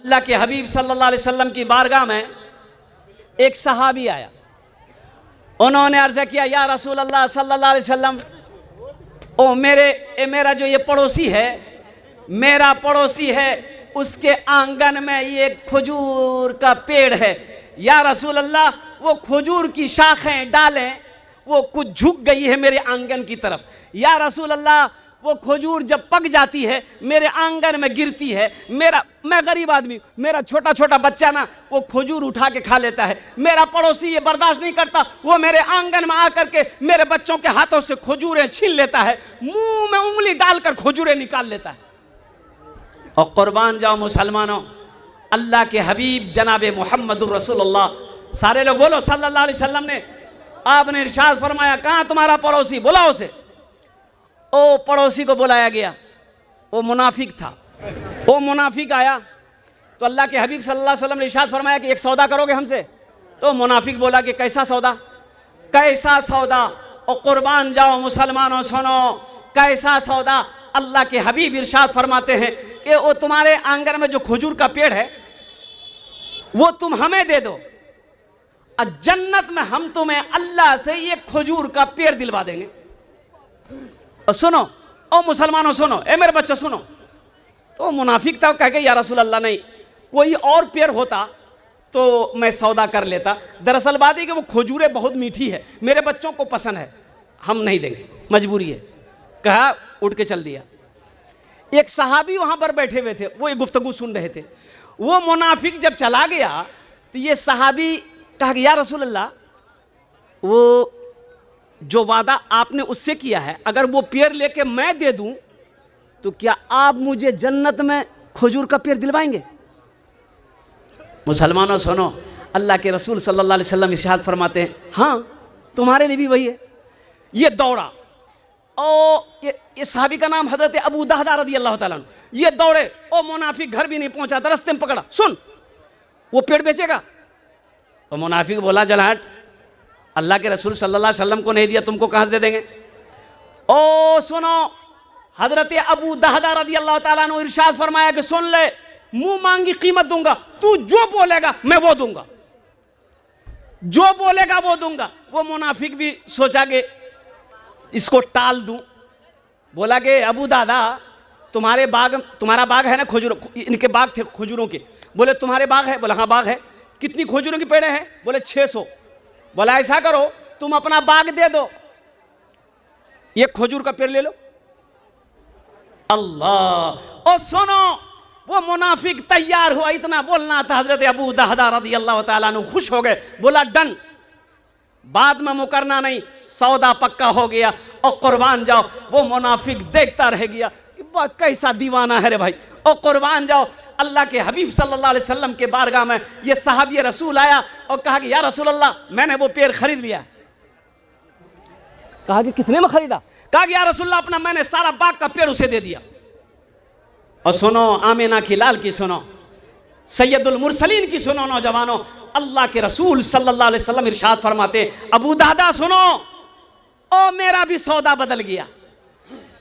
अल्लाह के हबीब सल्लल्लाहु अलैहि वसल्लम की बारगाह में एक सहाबी आया। उन्होंने अर्ज़ किया, या रसूल अल्लाह सल्लल्लाहु अलैहि वसल्लम, ओ मेरा जो ये पड़ोसी है, मेरा पड़ोसी है, उसके आंगन में ये खजूर का पेड़ है। या रसूल अल्लाह, वो खजूर की शाखें डालें वो कुछ झुक गई है मेरे आंगन की तरफ। या रसूल अल्लाह, वो खजूर जब पक जाती है मेरे आंगन में गिरती है। मैं गरीब आदमी, मेरा छोटा छोटा बच्चा ना वो खजूर उठा के खा लेता है। मेरा पड़ोसी ये बर्दाश्त नहीं करता, वो मेरे आंगन में आकर के मेरे बच्चों के हाथों से खजूरें छीन लेता है, मुंह में उंगली डालकर खजूरें निकाल लेता है। और कुर्बान जाओ मुसलमानों, अल्लाह के हबीब जनाब मुहम्मदुर रसूलुल्लाह, सारे लोग बोलो सल्लल्लाहु अलैहि वसल्लम ने, आपने इरशाद फरमाया, कहाँ तुम्हारा पड़ोसी, बुलाओ उसे। ओ पड़ोसी को बुलाया गया, वो मुनाफिक था। वो मुनाफिक आया तो अल्लाह के हबीब सल्लल्लाहु अलैहि वसल्लम ने इरशाद फरमाया कि एक सौदा करोगे हमसे? तो मुनाफिक बोला कि कैसा सौदा, कैसा सौदा। और कुर्बान जाओ मुसलमानों सुनो, कैसा सौदा। अल्लाह के हबीब इरशाद फरमाते हैं कि वो तुम्हारे आंगन में जो खजूर का पेड़ है वो तुम हमें दे दो, और जन्नत में हम तुम्हें अल्लाह से ये खजूर का पेड़ दिलवा देंगे। और सुनो ओ मुसलमानों सुनो, ए मेरे बच्चों सुनो। तो मुनाफिक था, कह के या रसूल अल्लाह, नहीं कोई और पेड़ होता तो मैं सौदा कर लेता। दरअसल बात है कि वो खजूरें बहुत मीठी है, मेरे बच्चों को पसंद है, हम नहीं देंगे, मजबूरी है। कहा, उठ के चल दिया। एक सहाबी वहां पर बैठे हुए थे, वो ये गुफ्तगू सुन रहे थे। वो मुनाफिक जब चला गया तो ये सहाबी कहा कि या रसूल अल्लाह, वो जो वादा आपने उससे किया है, अगर वो पेड़ लेके मैं दे दूं तो क्या आप मुझे जन्नत में खजूर का पेड़ दिलवाएंगे? मुसलमानों सुनो, अल्लाह के रसूल सल्लल्लाहु अलैहि वसल्लम इरशाद फरमाते हैं, हाँ तुम्हारे लिए भी वही है। ये दौड़ा, और ये सहाबी का नाम हजरत अबू दहदा रज़ी अल्लाह ताला अन्हु, ये दौड़े, ओ मुनाफिक घर भी नहीं पहुंचा था, रास्ते में पकड़ा, सुन वो पेड़ बेचेगा? तो मुनाफिक बोला, चल हट, अल्लाह के रसूल सल्लल्लाहु अलैहि वसल्लम को नहीं दिया, तुमको कहां से दे देंगे? ओ सुनो, हजरत अबू दहदा रज़ी अल्लाह ताला अन्हु इरशाद फरमाया कि सुन ले, मुंह मांगी कीमत दूंगा, तू जो बोलेगा मैं वो दूंगा, जो बोलेगा वो दूंगा। वो मुनाफिक भी सोचा कि इसको टाल दूं, बोला कि अबू दादा तुम्हारा बाग है ना खजूर, इनके बाग थे खजूरों के। बोले तुम्हारे बाग है? बोला हाँ बाग है। कितनी खजूरों की पेड़े हैं? बोले 600। बोला ऐसा करो, तुम अपना बाग दे दो, ये खजूर का पेड़ ले लो। अल्लाह। और सुनो, वो मुनाफिक तैयार हुआ, इतना बोलना था, हजरत अबू दहदा रज़ी अल्लाह ताला अन्हु खुश हो गए, बोला डन, बाद में मुकरना नहीं, सौदा पक्का हो गया। और कुर्बान जाओ, वो मुनाफिक देखता रह गया कि कैसा दीवाना है रे भाई। और कुर्बान जाओ, अल्लाह के हबीब सल्लल्लाहु अलैहि वसल्लम के बारगाह में ये सहाबी रसूल आया और कहा कि या रसूल अल्लाह, मैंने वो पेड़ खरीद लिया। कहा कि कितने में खरीदा? कहा कि या रसूल अल्लाह, अपना मैंने सारा बाग का पेड़ उसे दे दिया। और सुनो आमिना की लाल की सुनो, सैयदुल मुरसलीन की सुनो नौजवानों, अल्लाह के रसूल सल्लल्लाहु अलैहि वसल्लम इरशाद फरमाते, अबू दादा सुनो, ओ मेरा भी सौदा बदल गया।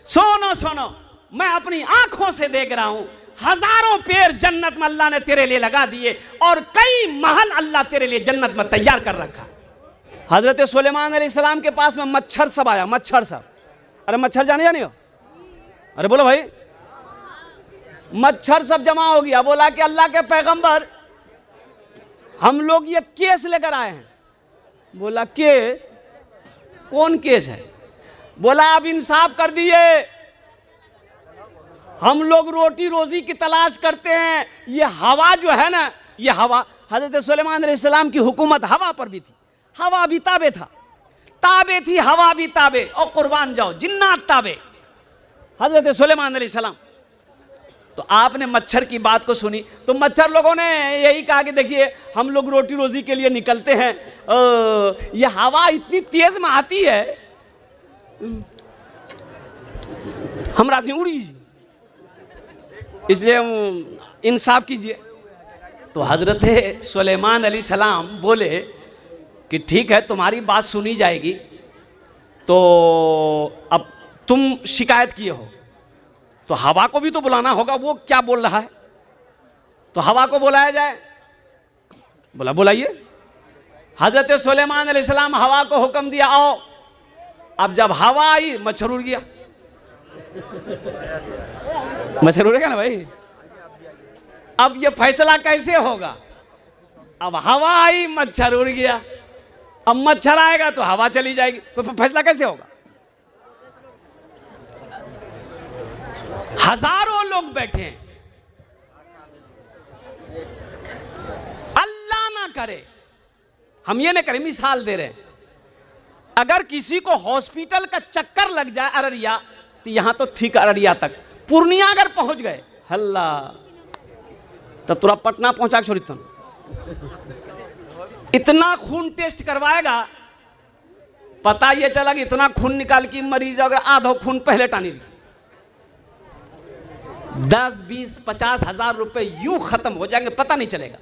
सुनो सुनो, मैं अपनी आंखों से देख रहा हूं, हजारों पेड़ जन्नत में अल्लाह ने तेरे लिए लगा दिए, और कई महल अल्लाह तेरे लिए जन्नत में तैयार कर रखा। हजरत सुलेमान अलैहिस्सलाम के पास में मच्छर सब आया, मच्छर सब। अरे मच्छर जाने हो? अरे बोलो भाई, मच्छर सब जमा हो गया। बोला कि अल्लाह के पैगंबर, हम लोग ये केस लेकर आए हैं। बोला केस? कौन केस है? बोला आप इंसाफ कर दिए, हम लोग रोटी रोजी की तलाश करते हैं। ये हवा जो है ना, ये हवा, हजरत सुलेमान अलैहिस्सलाम की हुकूमत हवा पर भी थी, हवा भी ताबे था, ताबे थी हवा भी ताबे, और कुर्बान जाओ जिन्नात ताबे, हजरत सुलेमान अलैहिस्सलाम। तो आपने मच्छर की बात को सुनी तो मच्छर लोगों ने यही कहा कि देखिए हम लोग रोटी रोजी के लिए निकलते हैं, ये हवा इतनी तेज में आती है, हम रात में उड़ी, इसलिए इंसाफ कीजिए। तो हजरत सुलेमान अलैहिस्सलाम बोले कि ठीक है, तुम्हारी बात सुनी जाएगी, तो अब तुम शिकायत किए हो तो हवा को भी तो बुलाना होगा, वो क्या बोल रहा है। तो हवा को बुलाया जाए। बोला बुलाइए। हजरत सुलेमान अलैहिस्सलाम हवा को हुक्म दिया आओ। अब जब हवा आई मच्छर उड़ गया। मच्छर उड़ेगा ना भाई। अब ये फैसला कैसे होगा? अब हवा आई मच्छर उड़ गया, अब मच्छर आएगा तो हवा चली जाएगी, तो फैसला कैसे होगा? हजारों लोग बैठे हैं, अल्लाह ना करे, हम ये नहीं करें, मिसाल दे रहे हैं। अगर किसी को हॉस्पिटल का चक्कर लग जाए अररिया, तो यहां तो ठीक अररिया तक, पूर्णिया अगर पहुंच गए हल्ला, तब तुरा पटना पहुंचा छोड़ी तुम। इतना खून टेस्ट करवाएगा, पता ये चला कि इतना खून निकाल के मरीज अगर आधा खून पहले टानी ली, 10, 20, 50 हजार रुपए यूं खत्म हो जाएंगे, पता नहीं चलेगा।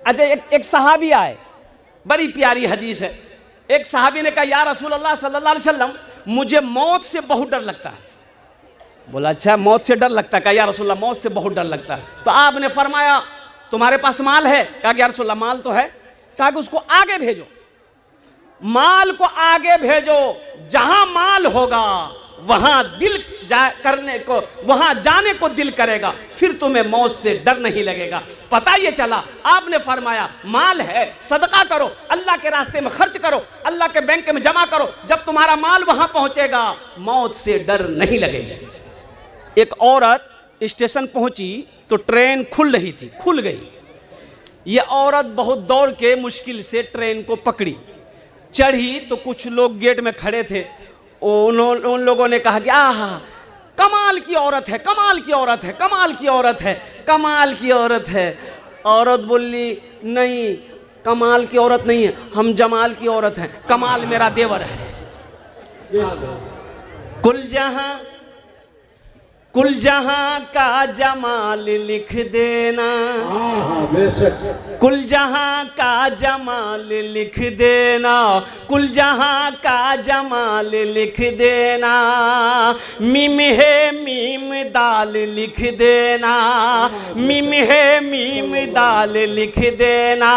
अच्छा एक सहाबी आए, बड़ी प्यारी हदीस है। एक सहाबी ने कहा या रसूल अल्लाह सल्लल्लाहु अलैहि वसल्लम, मुझे मौत से बहुत डर लगता है। बोला अच्छा मौत से डर लगता है? कहा या रसूल अल्लाह मौत से बहुत डर लगता है। तो आपने फरमाया तुम्हारे पास माल है? कहा या रसूल अल्लाह माल तो है। कहा कि उसको आगे भेजो, माल को आगे भेजो, जहां माल होगा वहां दिल करने को, वहां जाने को दिल करेगा, फिर तुम्हें मौत से डर नहीं लगेगा। पता ये चला आपने फरमाया माल है, सदका करो, अल्लाह के रास्ते में खर्च करो, अल्लाह के बैंक में जमा करो, जब तुम्हारा माल वहां पहुंचेगा मौत से डर नहीं लगेगा। एक औरत स्टेशन पहुंची तो ट्रेन खुल रही थी, खुल गई। ये औरत बहुत दौड़ के मुश्किल से ट्रेन को पकड़ी, चढ़ी तो कुछ लोग गेट में खड़े थे, उन लोगों ने कहा कि आहा कमाल की औरत है, कमाल की औरत है, कमाल की औरत है, कमाल की औरत है। औरत बोली नहीं कमाल की औरत नहीं है, हम जमाल की औरत हैं, कमाल मेरा देवर है। कुल जहां का जमाल लिख देना, कुल जहां का जमाल लिख देना, कुल जहां का जमाल लिख देना, मीम है मीम दाल लिख देना, मीम है मीम दाल लिख देना।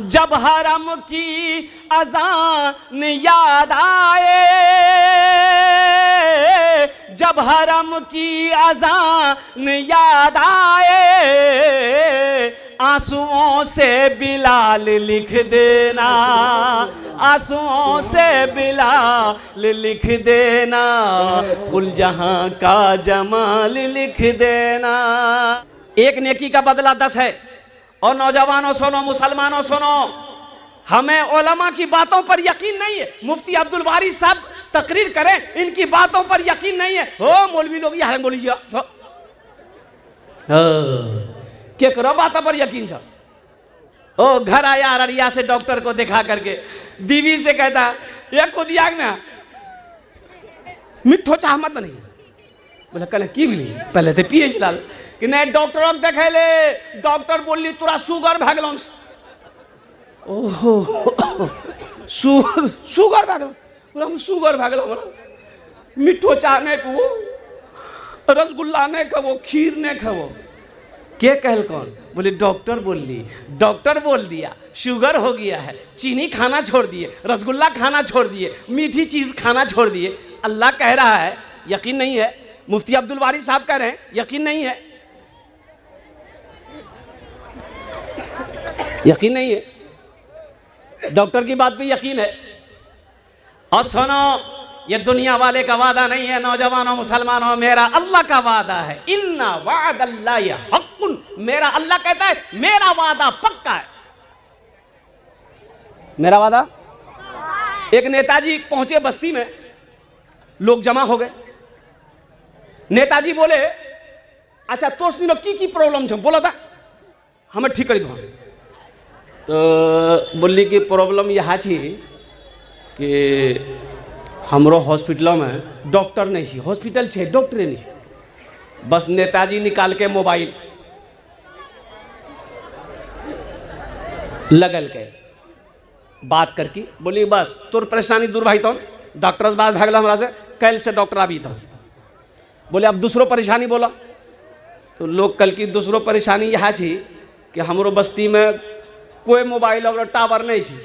जब हरम की अज़ान याद आए, जब हरम की अज़ान याद आए, आंसुओं से बिलाल लिख देना, आंसुओं से बिलाल लिख देना, कुल जहां का जमाल लिख देना। एक नेकी का बदला 10 है। और नौजवानों सुनो, मुसलमानों सुनो, हमें उलमा की बातों पर यकीन नहीं है। मुफ्ती अब्दुल बारी साहब तकरीर करें, इनकी बातों पर यकीन नहीं है। हो मौलवी लोग यहाँ बोलिए क्या करो बातों पर यकीन था। ओ घर आया अररिया से डॉक्टर को दिखा करके, बीवी से कहता ये खुद आग में मिठो चाहमत नहीं। बोला कल की भी पहले थे पिए लाल कि नहीं डॉक्टर देखे ले, डॉक्टर बोली तुरा शुगर भागल। ओहो शुगर भागल, पूरा शुगर भागल, मिठो चाह नहीं खाओ, रसगुल्ला नहीं खाओ, खीर नहीं खाओ। के कहल कौन? बोले डॉक्टर बोल ली, डॉक्टर बोल दिया शुगर हो गया है, चीनी खाना छोड़ दिए, रसगुल्ला खाना छोड़ दिए, मीठी चीज खाना छोड़ दिए। अल्लाह कह रहा है यकीन नहीं है, मुफ्ती अब्दुल बारी साहब कह रहे हैं यकीन नहीं है, यकीन नहीं है, डॉक्टर की बात पे यकीन है। और सुनो ये दुनिया वाले का वादा नहीं है, नौजवानों मुसलमानों, मेरा अल्लाह का वादा है। इन्ना वादल्लाहि हक़्क़ुन, मेरा अल्लाह कहता है मेरा वादा पक्का है। मेरा वादा। एक नेताजी पहुंचे बस्ती में, लोग जमा हो गए। नेताजी बोले अच्छा तो की प्रॉब्लम छो? बोला था हमें ठीक करी दो। तो बोली कि प्रॉब्लम यहाँ छी कि हमरो हॉस्पिटल में डॉक्टर नहीं छी, हॉस्पिटल छे डॉक्टर नहीं। बस नेताजी निकाल के मोबाइल लगल के बात करके बोली बस तोर परेशानी दूर भाई, तो डॉक्टर से बात भागल हमरा से, कल से डॉक्टर अभी था। बोले अब दूसरो परेशानी बोला, तो लोग कल की दूसरो परेशानी यह थी कि हमरो बस्ती में कोई मोबाइल और टावर नहीं थी,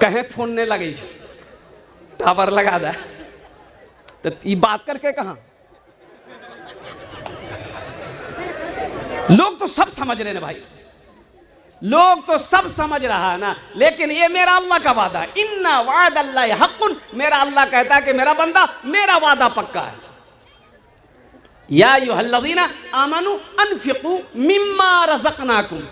कहें फोन नहीं लगे टावर लगा दे, तो ये बात करके कहाँ। लोग तो सब समझ रहे हैं भाई, लोग तो सब समझ रहा है ना, लेकिन ये मेरा अल्लाह का वादा है, इन्ना वाद अल्लाह हक़्क़ुन, मेरा अल्लाह कहता है कि मेरा बंदा मेरा वादा पक्का है। या अय्युहल्लज़ीना आमनू अनफ़िक़ू मिम्मा रज़क़नाकुम,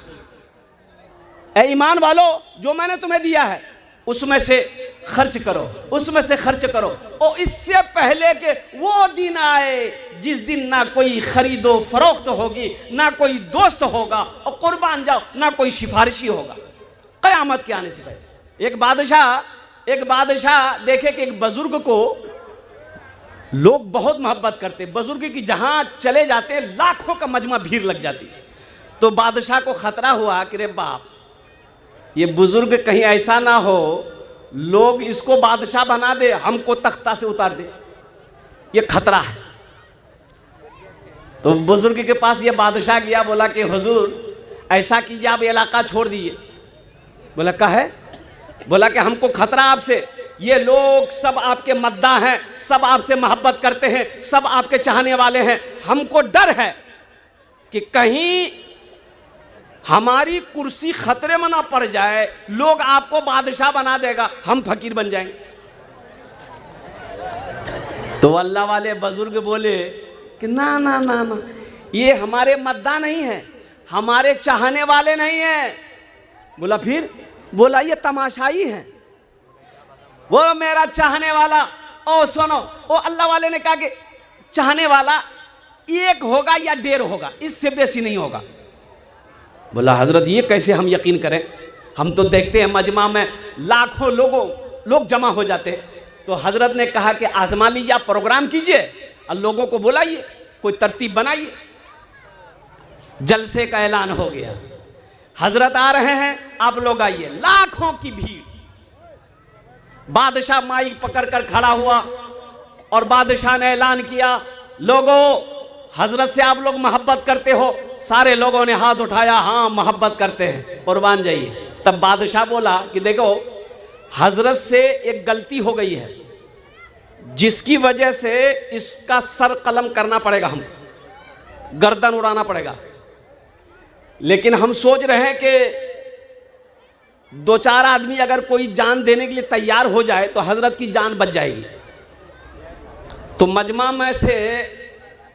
ऐ ईमान वालो जो मैंने तुम्हें दिया है उसमें से खर्च करो, उसमें से खर्च करो। और इससे पहले कि वो दिन आए जिस दिन ना कोई खरीदो फरोख्त होगी, ना कोई दोस्त होगा, और कुर्बान जाओ ना कोई सिफारिशी होगा, क़यामत के आने से पहले। एक बादशाह देखे कि एक बुजुर्ग को लोग बहुत मोहब्बत करते, बुजुर्ग की जहां चले जाते लाखों का मजमा भीड़ लग जाती। तो बादशाह को खतरा हुआ कि रे बाप, ये बुजुर्ग कहीं ऐसा ना हो लोग इसको बादशाह बना दे, हमको तख्ता से उतार दे, ये खतरा है। तो बुजुर्ग के पास ये बादशाह गया, बोला कि हुजूर ऐसा कीजिए आप इलाका छोड़ दीजिए। बोला क्या है? बोला कि हमको खतरा आपसे, ये लोग सब आपके मद्दा हैं, सब आपसे मोहब्बत करते हैं, सब आपके चाहने वाले हैं, हमको डर है कि कहीं हमारी कुर्सी खतरे में ना पड़ जाए, लोग आपको बादशाह बना देगा, हम फकीर बन जाएंगे। तो अल्लाह वाले बुजुर्ग बोले कि ना ना ना ना, ये हमारे मद्दा नहीं है, हमारे चाहने वाले नहीं है। बोला फिर? बोला ये तमाशाई है। वो मेरा चाहने वाला, ओ सुनो, ओ अल्लाह वाले ने कहा कि चाहने वाला एक होगा या 1.5 होगा, इससे बेसी नहीं होगा। बोला हजरत ये कैसे हम यकीन करें, हम तो देखते हैं मजमा में लाखों लोग जमा हो जाते हैं। तो हजरत ने कहा कि आजमा लीजिए, आप प्रोग्राम कीजिए और लोगों को बुलाइए, कोई तरतीब बनाइए। जलसे का ऐलान हो गया, हजरत आ रहे हैं, आप लोग आइए। लाखों की भीड़, बादशाह माइक पकड़ कर खड़ा हुआ और बादशाह ने ऐलान किया, लोगों हजरत से आप लोग मोहब्बत करते हो? सारे लोगों ने हाथ उठाया, हाँ मोहब्बत करते हैं, कुर्बान जाइए। तब बादशाह बोला कि देखो हजरत से एक गलती हो गई है, जिसकी वजह से इसका सर कलम करना पड़ेगा, हमको गर्दन उड़ाना पड़ेगा। लेकिन हम सोच रहे हैं कि 2-4 आदमी अगर कोई जान देने के लिए तैयार हो जाए तो हजरत की जान बच जाएगी। तो मजमा में से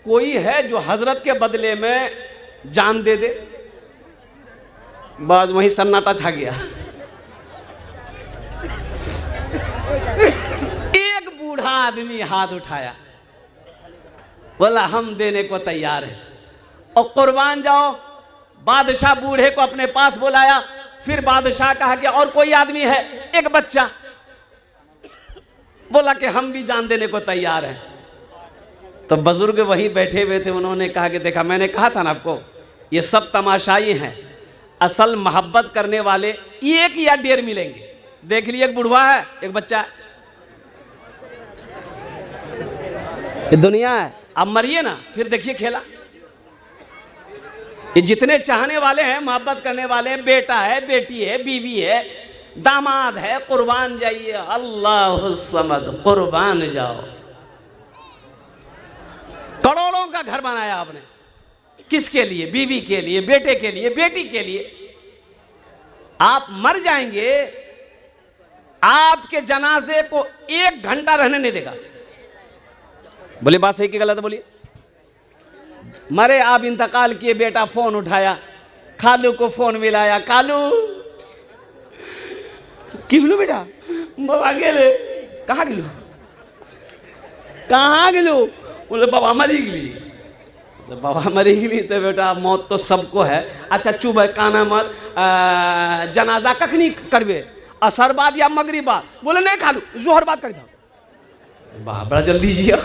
कोई है जो हजरत के बदले में जान दे दे? बस वहीं सन्नाटा छा गया। एक बूढ़ा आदमी हाथ उठाया, बोला हम देने को तैयार हैं, और कुर्बान जाओ। बादशाह बूढ़े को अपने पास बुलाया, फिर बादशाह कहा कि और कोई आदमी है? एक बच्चा बोला कि हम भी जान देने को तैयार हैं। तो बुजुर्ग वहीं बैठे हुए थे, उन्होंने कहा कि देखा मैंने कहा था ना आपको, ये सब तमाशाई हैं, असल मोहब्बत करने वाले 1 या 1.5 मिलेंगे। देख लिए, एक बुढ़वा है, एक बच्चा है, ये दुनिया है। अब मरिए ना, फिर देखिए खेला। ये जितने चाहने वाले हैं, मोहब्बत करने वाले हैं, बेटा है, बेटी है, बीवी है, दामाद है, कुर्बान जाइए, अल्लाह समद, कुर्बान जाओ। करोड़ों का घर बनाया आपने, किसके लिए? बीवी के लिए, बेटे के लिए, बेटी के लिए। आप मर जाएंगे, आपके जनाजे को 1 घंटा रहने नहीं देगा। बोले बात सही कि गलत? बोलिए। मरे आप, इंतकाल किए, बेटा फोन उठाया, खालू को फोन मिलाया, खालू की बोलो बेटा, बाबा गेले, कहाँ गेलो, कहाँ गेलो? बोले बाबा मरी गली। तो बाबा मरी गली तो बेटा मौत तो सबको है। अच्छा चुप है, काना मत, जनाजा कखनी करबे, असर बाद या मगरिब बाद? बोले नहीं खालू, जोहर बाद कर दो। बड़ा जल्दी जिया,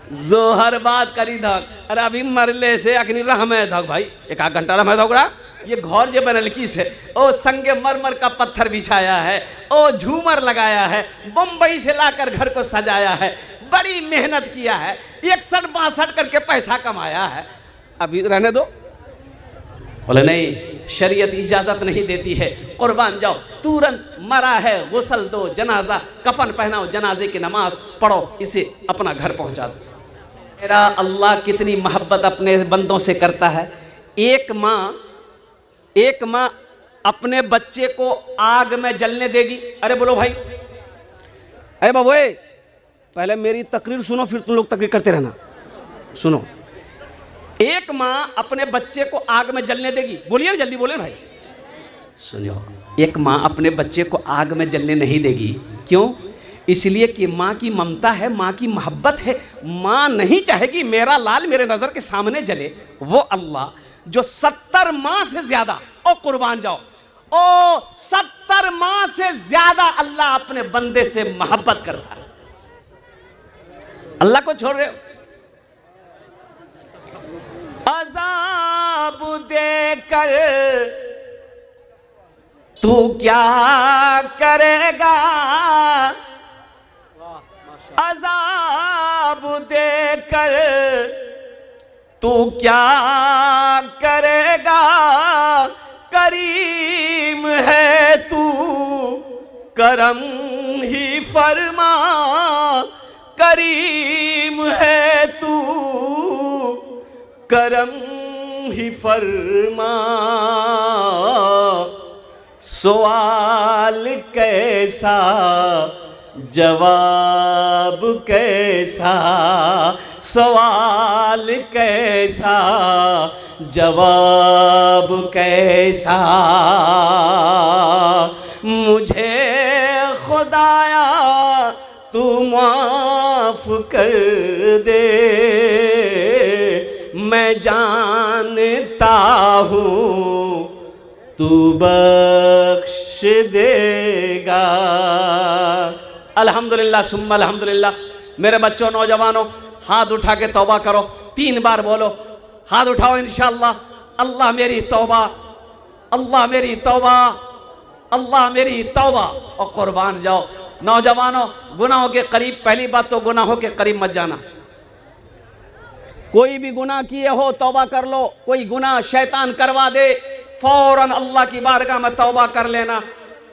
जोहर बात करी धक। अरे अभी मरले से अखनी रहमे धक भाई, 1-8 घंटा रहमे धक। ये घर जो बनल किस है? ओ संगे मरमर का पत्थर बिछाया है, ओ झूमर लगाया है, बम्बई से लाकर घर को सजाया है, बड़ी मेहनत किया है, 61-62 करके पैसा कमाया है, अभी रहने दो। बोले नहीं, शरीयत इजाजत नहीं देती है, कुर्बान जाओ, तुरंत मरा है गुस्ल दो, जनाजा कफन पहनाओ, जनाजे की नमाज पढ़ो, इसे अपना घर पहुंचा दो। मेरा अल्लाह कितनी मोहब्बत अपने बंदों से करता है। एक माँ अपने बच्चे को आग में जलने देगी। अरे बोलो भाई, अरे बाबू पहले मेरी तकरीर सुनो, फिर तुम लोग तकरीर करते रहना। सुनो, एक माँ अपने बच्चे को आग में जलने देगी। बोलिए ना, जल्दी बोले भाई। सुनियो, एक माँ अपने बच्चे को आग में जलने नहीं देगी। क्यों? इसलिए कि माँ की ममता है, माँ की मोहब्बत है। माँ नहीं चाहेगी मेरा लाल मेरे नज़र के सामने जले। वो अल्लाह जो 70 माँ से ज़्यादा, ओ कुर्बान जाओ, ओ 70 माँ से ज़्यादा अल्लाह अपने बंदे से मोहब्बत करता है। अल्लाह को छोड़ रहे हो? अज़ाब देकर तू क्या करेगा, अज़ाब देकर तू क्या करेगा, करीम है तू करम ही फरमा, करीम है तू करम ही फरमा। सवाल कैसा जवाब कैसा, सवाल कैसा जवाब कैसा, मुझे खुदाया तू माफ कर दे, मैं जानता हूँ तू बख्श देगा। अल्हम्दुलिल्लाह सुम्मा अल्हम्दुलिल्लाह। मेरे बच्चों, नौजवानों, हाथ उठा के तौबा करो, 3 बार बोलो, हाथ उठाओ इंशाअल्लाह। अल्लाह मेरी तौबा, अल्लाह मेरी तौबा, अल्लाह मेरी तौबा। और कुर्बान जाओ। नौजवानों, गुनाहों के करीब, पहली बात तो गुनाहों के करीब मत जाना। कोई भी गुनाह किए हो तौबा कर लो। कोई गुनाह शैतान करवा दे, फौरन अल्लाह की बारगाह में तौबा कर लेना।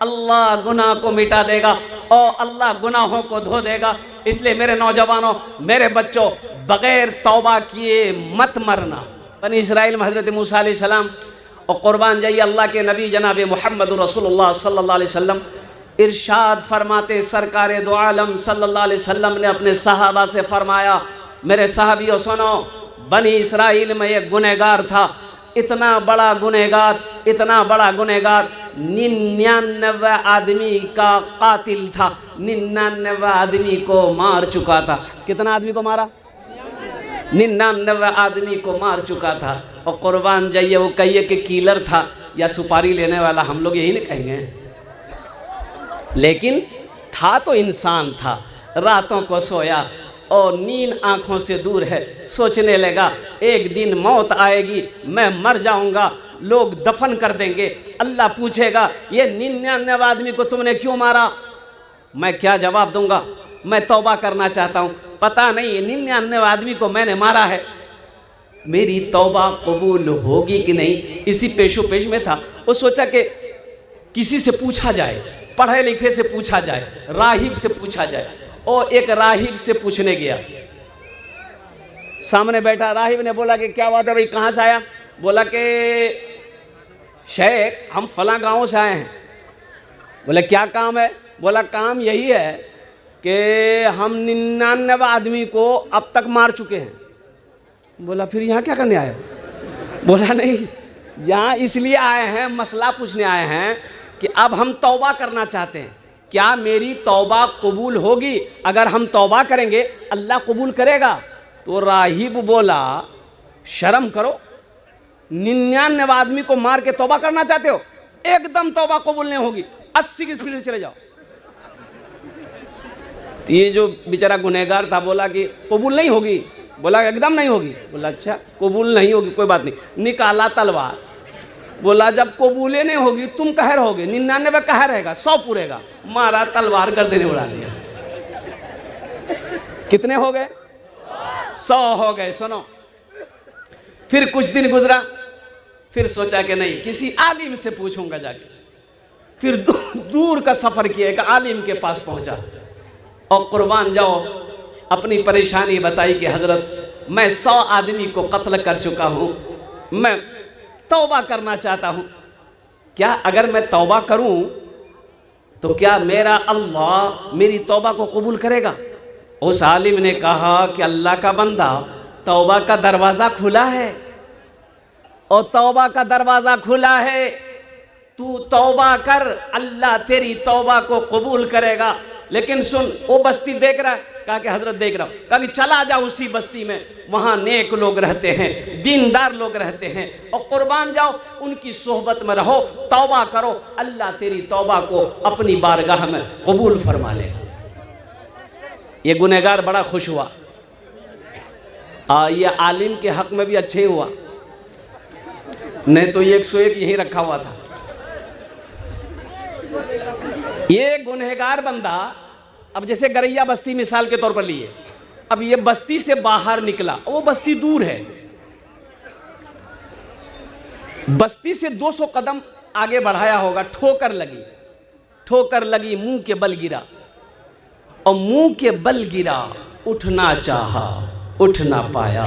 अल्लाह गुनाह को मिटा देगा और अल्लाह गुनाहों को धो देगा। इसलिए मेरे नौजवानों, मेरे बच्चों, बगैर तौबा किए मत मरना। बनी इसराइल में हज़रत मूसा अलैहिस्सलाम और कुर्बान जाइए अल्लाह के नबी जनाब मोहम्मद रसूलुल्लाह सल्लल्लाहु अलैहि वसल्लम इरशाद फरमाते, सरकार दो आलम सल्लल्लाहु अलैहि वसल्लम ने अपने सहाबा से फरमाया, मेरे साहबियों सुनो, बनी इसराइल में एक गुनहगार था, इतना बड़ा गुनहगार, इतना बड़ा गुनहगार, 99 आदमी का कातिल था, 99 आदमी को मार चुका था। कितना आदमी को मारा? 99 आदमी को मार चुका था। और कुर्बान जाइए, वो कहिए कि किलर था या सुपारी लेने वाला, हम लोग यही नहीं कहेंगे, लेकिन था तो इंसान था। रातों को सोया और नींद आँखों से दूर है, सोचने लगा एक दिन मौत आएगी, मैं मर जाऊंगा, लोग दफन कर देंगे, अल्लाह पूछेगा ये 99 आदमी को तुमने क्यों मारा? मैं क्या जवाब दूंगा? मैं तौबा करना चाहता हूँ, पता नहीं 99 आदमी को मैंने मारा है, मेरी तौबा कबूल होगी कि नहीं, इसी पेशो पेश में था। वो सोचा कि किसी से पूछा जाए, पढ़े लिखे से पूछा जाए, राहिब से पूछा जाए। और एक राहिब से पूछने गया, सामने बैठा राहिब ने बोला कि क्या बात है भाई, कहाँ से आया? बोला कि शेख हम फलां गाँव से आए हैं। बोले क्या काम है? बोला काम यही है कि हम 99 आदमी को अब तक मार चुके हैं। बोला फिर यहाँ क्या करने आए? बोला नहीं, यहाँ इसलिए आए हैं, मसला पूछने आए हैं कि अब हम तौबा करना चाहते हैं, क्या मेरी तौबा कबूल होगी? अगर हम तौबा करेंगे अल्लाह कबूल करेगा। तो राहिब बोला शर्म करो, 99 आदमी को मार के तौबा करना चाहते हो? एकदम तौबा कबूल नहीं होगी, 80 की स्पीड से चले जाओ। तो ये जो बेचारा गुनहगार था बोला कि कबूल नहीं होगी। बोला एकदम नहीं होगी। बोला अच्छा कबूल नहीं होगी, कोई बात नहीं। निकाला तलवार, बोला जब कबूले नहीं होगी तुम कहे रहोगे, 99 कहे रहेगा, 100 पूरेगा। मारा, तलवार गर्दन उड़ा दिया। कितने हो गए? 100 हो गए। सुनो, फिर कुछ दिन गुजरा, फिर सोचा कि नहीं किसी आलिम से पूछूंगा जाके। फिर दूर का सफर किया, एक आलिम के पास पहुंचा और कुर्बान जाओ अपनी परेशानी बताई कि हजरत मैं 100 आदमी को कत्ल कर चुका हूं, मैं तौबा करना चाहता हूं, क्या अगर मैं तौबा करूं तो क्या मेरा अल्लाह मेरी तौबा को कबूल करेगा? उस आलिम ने कहा कि अल्लाह का बंदा, तौबा का दरवाज़ा खुला है और तौबा का दरवाज़ा खुला है, तू तौबा कर, अल्लाह तेरी तौबा को कबूल करेगा। लेकिन सुन, वो बस्ती देख रहा है? कहा कि हजरत देख रहा हूँ। कहा कि चला जा उसी बस्ती में, वहाँ नेक लोग रहते हैं, दीनदार लोग रहते हैं, और कुर्बान जाओ उनकी सोहबत में रहो, तौबा करो, अल्लाह तेरी तौबा को अपनी बारगाह में कबूल फरमा ले। ये गुनहगार बड़ा खुश हुआ, ये आलिम के हक में भी अच्छे हुआ, नहीं तो ये 101 यहीं रखा हुआ था। ये गुनहगार बंदा, अब जैसे गरैया बस्ती मिसाल के तौर पर लिए, अब ये बस्ती से बाहर निकला, वो बस्ती दूर है, बस्ती से 200 कदम आगे बढ़ाया होगा, ठोकर लगी, मुंह के बल गिरा, और मुंह के बल गिरा, उठना चाहा उठ ना पाया,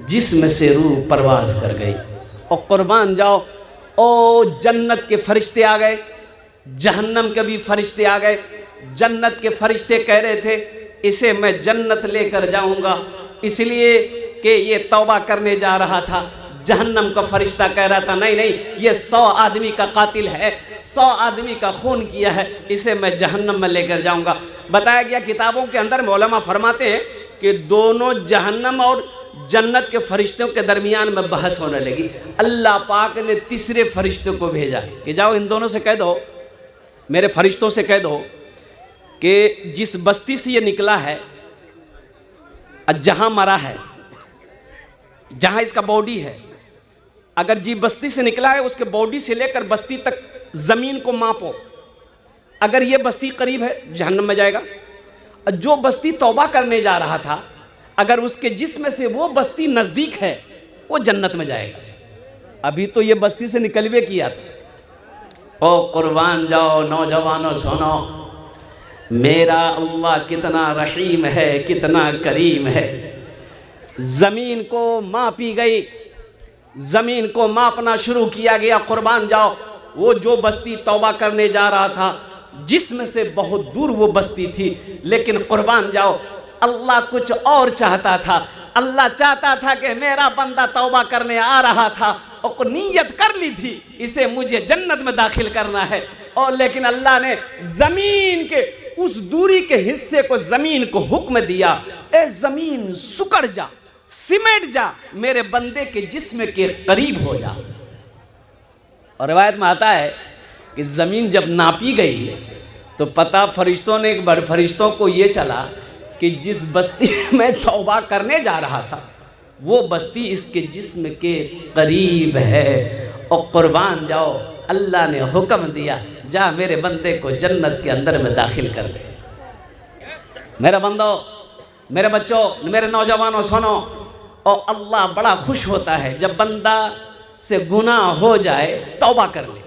जिस्म से रूह परवाज कर गई। और कुर्बान जाओ, ओ जन्नत के फरिश्ते आ गए, जहन्नम के भी फरिश्ते आ गए। जन्नत के फरिश्ते कह रहे थे इसे मैं जन्नत लेकर जाऊंगा, इसलिए कि ये तौबा करने जा रहा था। जहन्नम का फरिश्ता कह रहा था नहीं नहीं, ये 100 आदमी का कातिल है, 100 आदमी का खून किया है, इसे मैं जहन्नम में लेकर जाऊंगा। बताया गया किताबों के अंदर मौलमा फरमाते हैं कि दोनों जहन्नम और जन्नत के फरिश्तों के दरमियान में बहस होने लगी। अल्लाह पाक ने तीसरे फरिश्ते को भेजा कि जाओ इन दोनों से कह दो, मेरे फरिश्तों से कह दो कि जिस बस्ती से ये निकला है, जहां मरा है, जहां इसका बॉडी है, अगर जी बस्ती से निकला है उसके बॉडी से लेकर बस्ती तक जमीन को मापो, अगर ये बस्ती करीब है जहन्नम में जाएगा, जो बस्ती तौबा करने जा रहा था अगर उसके जिस्म से वो बस्ती नज़दीक है वो जन्नत में जाएगा। अभी तो ये बस्ती से निकलवे किया था। ओ कुर्बान जाओ नौजवानों सुनो, मेरा अल्लाह कितना रहीम है, कितना करीम है। ज़मीन को मापी गई, ज़मीन को मापना शुरू किया गया। कुर्बान जाओ, वो जो बस्ती तौबा करने जा रहा था जिसमें से बहुत दूर वो बस्ती थी, लेकिन कुर्बान जाओ अल्लाह कुछ और चाहता था। अल्लाह चाहता था कि मेरा बंदा तौबा करने आ रहा था और नीयत कर ली थी इसे मुझे जन्नत में दाखिल करना है, और लेकिन अल्लाह ने ज़मीन के उस दूरी के हिस्से को ज़मीन को हुक्म दिया, ए ज़मीन सुकड़ जा, सिमट जा, मेरे बंदे के जिस्म के करीब हो जा। और रिवायत में आता है कि ज़मीन जब नापी गई तो पता फरिश्तों ने, एक बार फरिश्तों को ये चला कि जिस बस्ती में तौबा करने जा रहा था वो बस्ती इसके जिस्म के करीब है। और कुर्बान जाओ अल्लाह ने हुक्म दिया, जा मेरे बंदे को जन्नत के अंदर में दाखिल कर दे। मेरे बंदो, मेरे बच्चों, मेरे नौजवानों सुनो, और अल्लाह बड़ा खुश होता है जब बंदा से गुनाह हो जाए तौबा कर ले,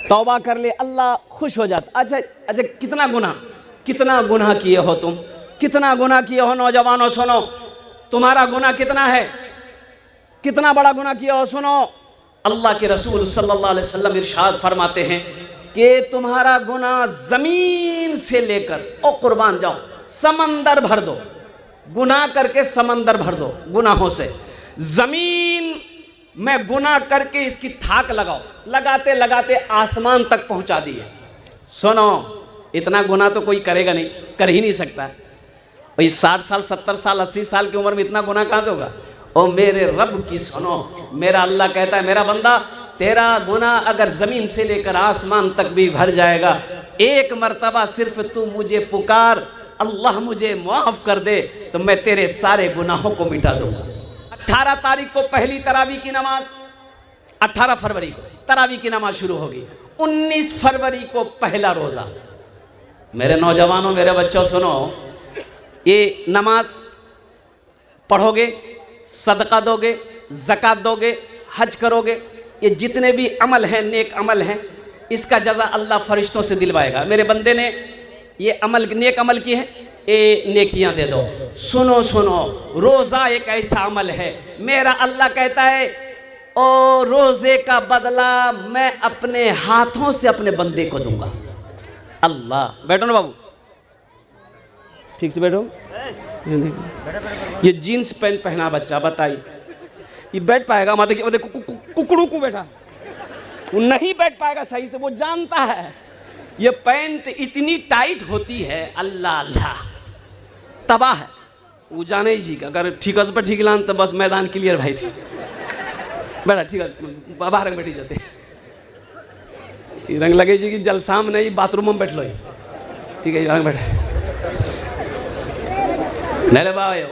तौबा कर ले, अल्लाह खुश हो जाता। अच्छा कितना गुनाह किए हो तुम, कितना गुनाह किए हो नौजवानों सुनो, तुम्हारा गुनाह कितना है, कितना बड़ा गुनाह किया हो। सुनो, अल्लाह के रसूल सल्लल्लाहु अलैहि वसल्लम इरशाद फरमाते हैं कि तुम्हारा गुनाह ज़मीन से लेकर, ओ कुर्बान जाओ, समंदर भर दो, गुनाह करके समंदर भर दो गुनाहों से, ज़मीन में गुनाह करके इसकी थाक लगाओ, लगाते लगाते आसमान तक पहुंचा दिए। सुनो, इतना गुनाह तो कोई करेगा नहीं, कर ही नहीं सकता। भाई 60 साल 70 साल 80 साल की उम्र में इतना गुनाह कहाँ से होगा। और मेरे रब की सुनो, मेरा अल्लाह कहता है मेरा बंदा तेरा गुनाह अगर ज़मीन से लेकर आसमान तक भी भर जाएगा, एक मर्तबा सिर्फ तू मुझे पुकार, अल्लाह मुझे माफ़ कर दे, तो मैं तेरे सारे गुनाहों को मिटा दूंगा। 18 तारीख को पहली तरावी की नमाज, 18 फरवरी को तरावी की नमाज शुरू होगी, 19 फरवरी को पहला रोज़ा, मेरे नौजवानों, मेरे बच्चों सुनो, ये नमाज पढ़ोगे, सदका दोगे, ज़कात दोगे, हज करोगे, ये जितने भी अमल हैं, नेक अमल हैं, इसका जज़ा अल्लाह फरिश्तों से दिलवाएगा। मेरे बंदे ने ये अमल, नेक अमल किए हैं, ये नेकियां दे दो। सुनो सुनो, रोज़ा एक ऐसा अमल है, मेरा अल्लाह कहता है ओ रोज़े का बदला मैं अपने हाथों से अपने बंदे को दूंगा। अल्लाह, बैठो ना बाबू, ठीक से बैठो। ये जीन्स पैंट पहना बच्चा, बताइए ये बैठ पाएगा? मत देखिए कुकड़ू को बैठा, वो नहीं बैठ पाएगा सही से, वो जानता है ये पैंट इतनी टाइट होती है, अल्लाह अल्लाह तबाह है। वो जाने जी का, अगर ठीक है पर ठीक लान तो बस मैदान क्लियर भाई थे। बैठा ठीक है, बाहर बैठी जाते रंग लगे जी कि जलसाम नहीं, बाथरूम में बैठ लो, ठीक है रंग बैठे मेरे भाइयों।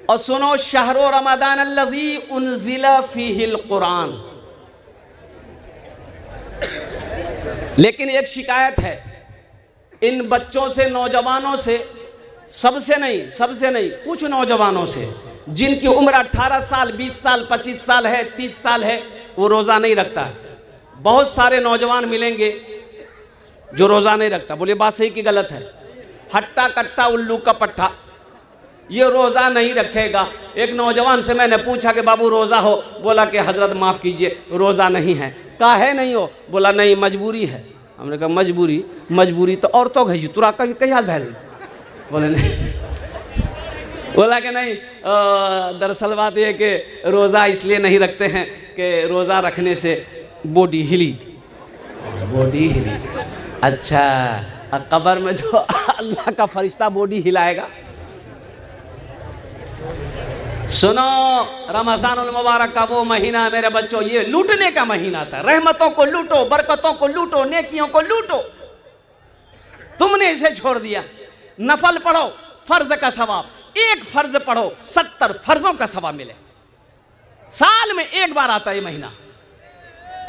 और सुनो, शहरो रमदान अल्लज़ी उनज़िला फ़ीहिल कुरान। लेकिन एक शिकायत है इन बच्चों से, नौजवानों से, सबसे नहीं, कुछ नौजवानों से जिनकी उम्र 18 साल, 20 साल, 25 साल है, 30 साल है, वो रोज़ा नहीं रखता। बहुत सारे नौजवान मिलेंगे जो रोज़ा नहीं रखता। बोलिए बात सही कि गलत है? हट्टा कट्टा उल्लू का पट्टा, ये रोज़ा नहीं रखेगा। एक नौजवान से मैंने पूछा कि बाबू रोज़ा हो? बोला कि हजरत माफ़ कीजिए रोज़ा नहीं है। काहे नहीं हो? बोला नहीं मजबूरी है। हमने कहा मजबूरी तो और तो गई तुरा कहीं याद भैल? बोले नहीं। बोला कि नहीं, दरअसल बात यह कि रोज़ा इसलिए नहीं रखते हैं कि रोज़ा रखने से बॉडी हिली थी। अच्छा, कब्र में जो अल्लाह का फरिश्ता बॉडी हिलाएगा। सुनो, रमज़ानुल मुबारक का वो महीना मेरे बच्चों, ये लूटने का महीना था। रहमतों को लूटो, बरकतों को लूटो, नेकियों को लूटो। तुमने इसे छोड़ दिया। नफल पढ़ो, फर्ज का सवाब, एक फर्ज पढ़ो 70 फर्जों का सवाब मिले। साल में एक बार आता है ये महीना,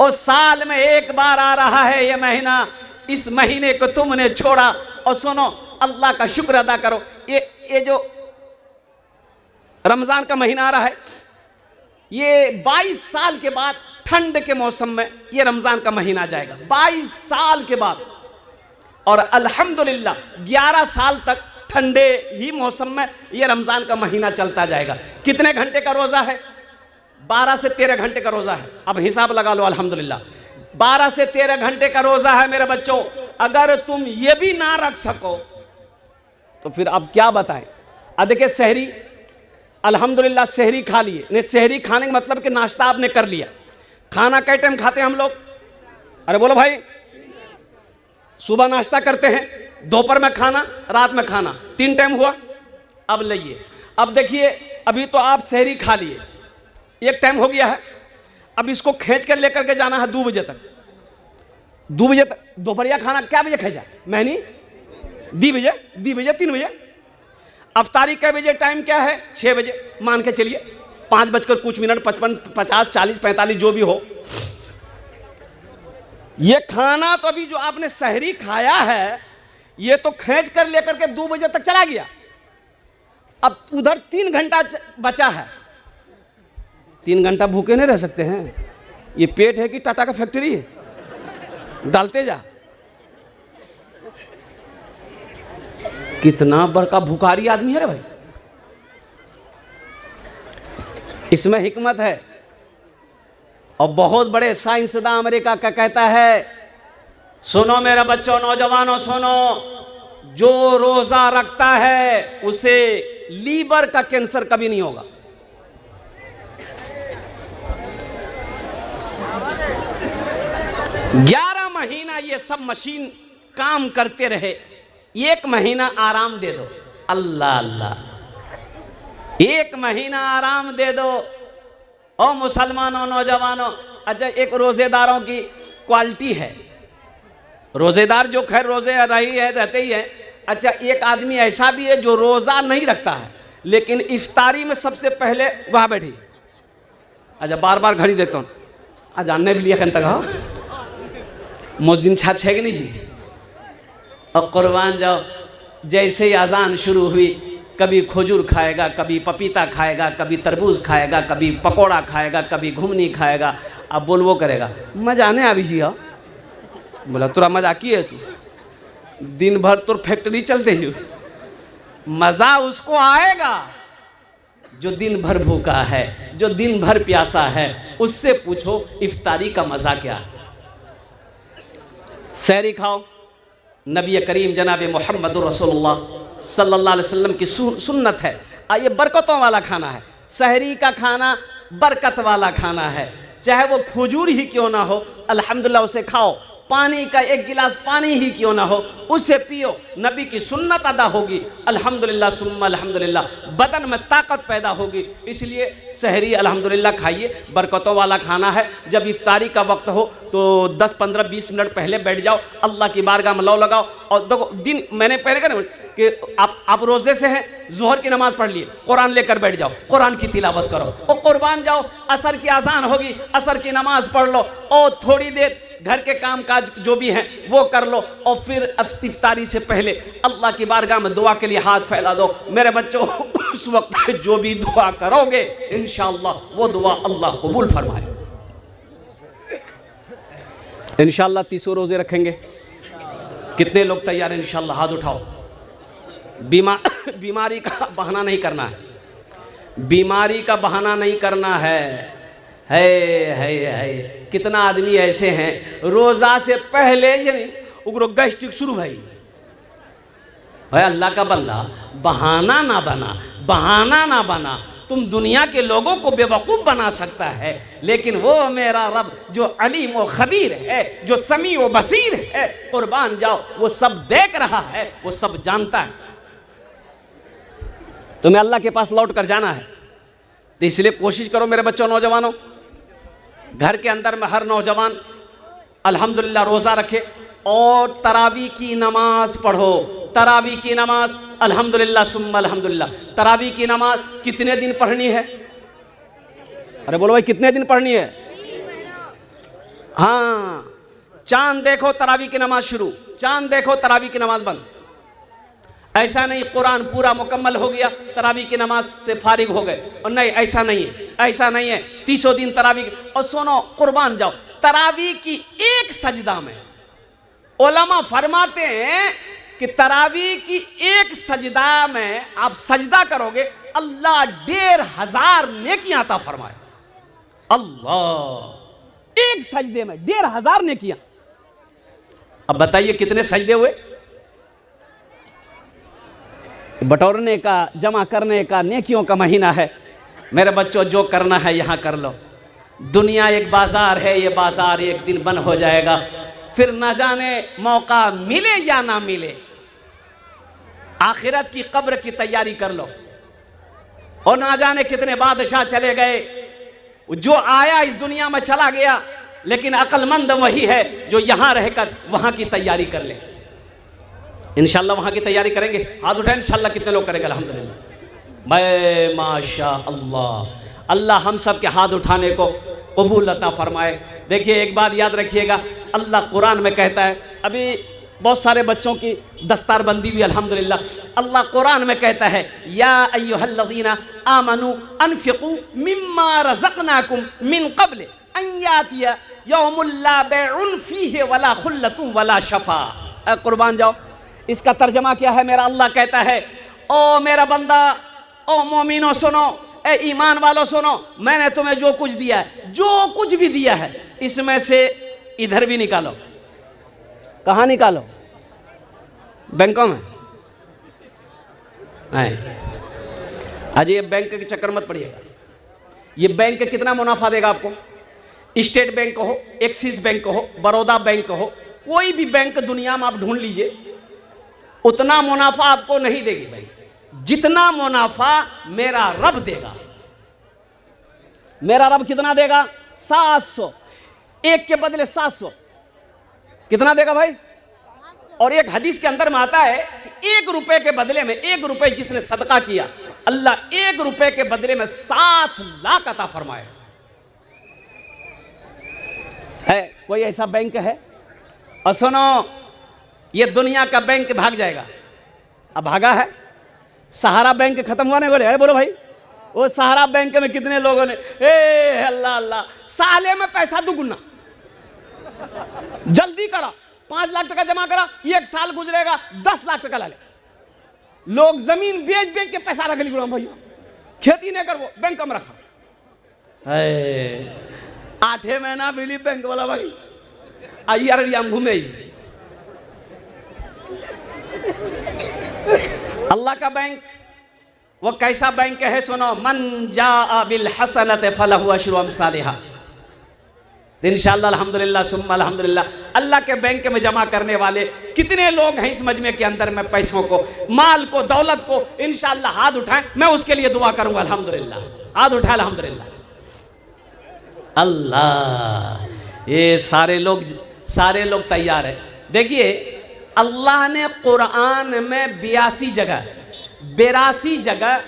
और साल में एक बार आ रहा है ये महीना। इस महीने को तुमने छोड़ा। और सुनो, अल्लाह का शुक्र अदा करो। ये जो रमज़ान का महीना आ रहा है, ये 22 साल के बाद ठंड के मौसम में ये रमज़ान का महीना आ जाएगा, 22 साल के बाद। और अल्हम्दुलिल्लाह 11 साल तक ठंडे ही मौसम में ये रमज़ान का महीना चलता जाएगा। कितने घंटे का रोज़ा है? 12 से 13 घंटे का रोज़ा है। अब हिसाब लगा लो, अल्हम्दुलिल्लाह 12 से 13 घंटे का रोज़ा है मेरे बच्चों। अगर तुम ये भी ना रख सको तो फिर अब क्या बताएं। अब देखिए, सहरी अल्हम्दुलिल्लाह सहरी खा लिए। नहीं, सहरी खाने का मतलब कि नाश्ता आपने कर लिया। खाना कई टाइम खाते हैं हम लोग? अरे बोलो भाई, सुबह नाश्ता करते हैं, दोपहर में खाना, रात में खाना, 3 टाइम हुआ। अब लाइए, अब देखिए, अभी तो आप सहरी खा लिए, 1 टाइम हो गया है। अब इसको खींच कर लेकर के जाना है 2 बजे तक। 2 बजे तक दोपहरिया खाना क्या बजे खाई जाए? मैंने 2 बजे 3 बजे। अफ्तारी कै बजे? टाइम क्या है? 6 बजे मान के चलिए, 5 बजकर कुछ मिनट, 55, 50, 40, 45 जो भी हो। ये खाना तो अभी जो आपने सहरी खाया है, ये तो खींच कर लेकर के 2 बजे तक चला गया। अब उधर 3 घंटा बचा है। 3 घंटा भूखे नहीं रह सकते हैं। ये पेट है कि टाटा का फैक्ट्री है? डालते जा। कितना बड़का भुखारी आदमी है रे भाई। इसमें हिकमत है। और बहुत बड़े साइंसदान अमेरिका का कहता है, सुनो मेरे बच्चों, नौजवानों सुनो, जो रोजा रखता है उसे लीवर का कैंसर कभी नहीं होगा। ग्यारह महीना ये सब मशीन काम करते रहे, 1 महीना आराम दे दो। अल्लाह अल्लाह, 1 महीना आराम दे दो। और मुसलमानों, नौजवानों, अच्छा एक रोजेदारों की क्वालिटी है। रोजेदार जो खैर रोजे रही है, रहते ही है। अच्छा, एक आदमी ऐसा भी है जो रोजा नहीं रखता है, लेकिन इफ्तारी में सबसे पहले वहां बैठी। अच्छा, बार बार घड़ी देता हूँ। आज जानने भी लिया कन तक मुस्दिन छाप छे कि नहीं जी? और कुर्बान जाओ, जैसे ही अजान शुरू हुई, कभी खजूर खाएगा, कभी पपीता खाएगा, कभी तरबूज खाएगा, कभी पकोड़ा खाएगा, कभी घुमनी खाएगा। अब बोल वो करेगा मजा नहीं अभी जी। बोला तुरा मजा की है, तू दिन भर तो फैक्ट्री चलते ही। मजा उसको आएगा जो दिन भर भूखा है, जो दिन भर प्यासा है। उससे पूछो इफ्तारी का मजा क्या है। सहरी खाओ, नबी करीम जनाब मोहम्मद रसूलुल्लाह सल्लल्लाहु अलैहि वसल्लम की सुन्नत है। ये बरकतों वाला खाना है। सहरी का खाना बरकत वाला खाना है, चाहे वो खजूर ही क्यों ना हो, अल्हम्दुलिल्लाह उसे खाओ। पानी का एक गिलास पानी ही क्यों ना हो, उसे पियो, नबी की सुन्नत अदा होगी। अल्हम्दुलिल्लाह सुम्मा अल्हम्दुलिल्लाह, बदन में ताकत पैदा होगी। इसलिए सहरी अल्हम्दुलिल्लाह खाइए, बरकतों वाला खाना है। जब इफ्तारी का वक्त हो तो 10, 15, 20 मिनट पहले बैठ जाओ, अल्लाह की बारगाह में लौ लगाओ। और देखो दिन मैंने पहले कहा कि आप रोज़े से हैं, ज़ोहर की नमाज़ पढ़ लिए, कुरान लेकर बैठ जाओ, कुरान की तिलावत करो। और कुर्बान जाओ, असर की अज़ान होगी, असर की नमाज़ पढ़ लो और थोड़ी देर घर के काम काज जो भी हैं वो कर लो। और फिर इफ्तारी से पहले अल्लाह की बारगाह में दुआ के लिए हाथ फैला दो। मेरे बच्चों, उस वक्त जो भी दुआ करोगे इंशाअल्लाह वो दुआ अल्लाह कबूल फरमाए। इंशाअल्लाह 30 रोज़े रखेंगे। कितने लोग तैयार हैं? इंशाअल्लाह हाथ उठाओ। बीमारी का बहाना नहीं करना है, बीमारी का बहाना नहीं करना है। कितना आदमी ऐसे हैं रोज़ा से पहले उग्र गैस्ट्रिक शुरू भाई अल्लाह का बंदा, बहाना ना बना, बहाना ना बना। तुम दुनिया के लोगों को बेवकूफ़ बना सकता है, लेकिन वो मेरा रब जो अलीम व खबीर है, जो समी व बसीर है, कुर्बान जाओ, वो सब देख रहा है, वो सब जानता है। तुम्हें अल्लाह के पास लौट कर जाना है, तो इसलिए कोशिश करो मेरे बच्चों, नौजवानों, घर के अंदर में हर नौजवान अल्हम्दुलिल्लाह रोज़ा रखे और तरावी की नमाज पढ़ो। तरावी की नमाज अल्हम्दुलिल्लाह सुम्मा अल्हम्दुलिल्लाह। तरावी की नमाज कितने दिन पढ़नी है? अरे बोलो भाई, कितने दिन पढ़नी है? हाँ, चांद देखो तरावी की नमाज शुरू, चांद देखो तरावी की नमाज बंद। ऐसा नहीं कुरान पूरा मुकम्मल हो गया, तरावी की नमाज से फारिग हो गए। और नहीं, ऐसा नहीं है, ऐसा नहीं है। 30 दिन तरावी। और सुनो, कुर्बान जाओ, तरावी की एक सजदा में उलमा फरमाते हैं कि तरावी की एक सजदा में आप सजदा करोगे, अल्लाह 1500 नेकियां अता फरमाए। अल्लाह, एक सजदे में 1500 नेकियां। अब बताइए कितने सजदे हुए? बटोरने का, जमा करने का, नेकियों का महीना है। मेरे बच्चों, जो करना है यहाँ कर लो। दुनिया एक बाजार है, ये बाजार एक दिन बंद हो जाएगा, फिर ना जाने मौका मिले या ना मिले। आखिरत की कब्र की तैयारी कर लो। और ना जाने कितने बादशाह चले गए, जो आया इस दुनिया में चला गया, लेकिन अक्लमंद वही है जो यहाँ रहकर वहाँ की तैयारी कर ले। इंशाअल्लाह वहाँ की तैयारी करेंगे। हाथ उठाएं, इंशाअल्लाह कितने लोग करेंगे? अल्हम्दुलिल्लाह, मैं माशा अल्लाह। अल्लाह हम सब के हाथ उठाने को कबूल अता फरमाए। देखिए, एक बात याद रखिएगा, अल्लाह कुरान में कहता है, अभी बहुत सारे बच्चों की दस्तारबंदी भी अल्हम्दुलिल्लाह, अल्लाह कुरान में कहता है, या अय्युहल्लज़ीना आमनू अनफिकू मिम्मा रज़क़नाकुम मिन क़ब्ल अन यातिया यौमुल ला बैउन फीहि वला खुल्लतुम वला शफ़ा। कुर्बान जाओ, इसका तर्जमा क्या है? मेरा अल्लाह कहता है, ओ मेरा बंदा, ओ मोमिनो सुनो, ए ईमान वालों सुनो, मैंने तुम्हें जो कुछ दिया है, जो कुछ भी दिया है, इसमें से इधर भी निकालो। कहाँ निकालो? बैंकों में। आज ये बैंक के चक्कर मत पड़िएगा। ये बैंक कितना मुनाफा देगा आपको? स्टेट बैंक हो, एक्सिस बैंक हो, बड़ौदा बैंक हो, कोई भी बैंक दुनिया में आप ढूंढ लीजिए, उतना मुनाफा आपको नहीं देगी भाई, जितना मुनाफा मेरा रब देगा। मेरा रब कितना देगा? 700। एक के बदले 700 कितना देगा भाई? और एक हदीस के अंदर में आता है कि 1 रुपए के बदले में, 1 रुपए जिसने सदका किया, अल्लाह 1 रुपए के बदले में 7 लाख अता फरमाए। है कोई ऐसा बैंक है? और सुनो, ये दुनिया का बैंक भाग जाएगा। अब भागा है, सहारा बैंक खत्म होने वाले। अरे बोलो भाई, वो सहारा बैंक में कितने लोगों ने अल्लाह अल्लाह, साले में पैसा दुगुना, जल्दी करा, 5 लाख टका जमा करा, 1 साल गुजरेगा 10 लाख टका ला ले। लोग जमीन बेच बेच के पैसा रख ली भैया, खेती नहीं कर, वो बैंक में रखा। 8 महीना बिली बैंक वाला भाई आई अररिया में घूमे। अल्लाह का बैंक वो कैसा बैंक है सुनो, मन जा बिल हसनत फलहु अशरु अमसालिहा। इंशाअल्लाह अल्हम्दुलिल्लाह सुम्मा अल्हम्दुलिल्लाह, अल्लाह के बैंक में जमा करने वाले कितने लोग हैं इस मजमे के अंदर में, पैसों को, माल को, दौलत को इंशाअल्लाह हाथ उठाएं, मैं उसके लिए दुआ करूंगा। अल्हम्दुलिल्लाह, हाथ उठाए अल्हम्दुलिल्लाह। अल्लाह, ये सारे लोग तैयार है। देखिए अल्लाह ने कुरान में 82 जगह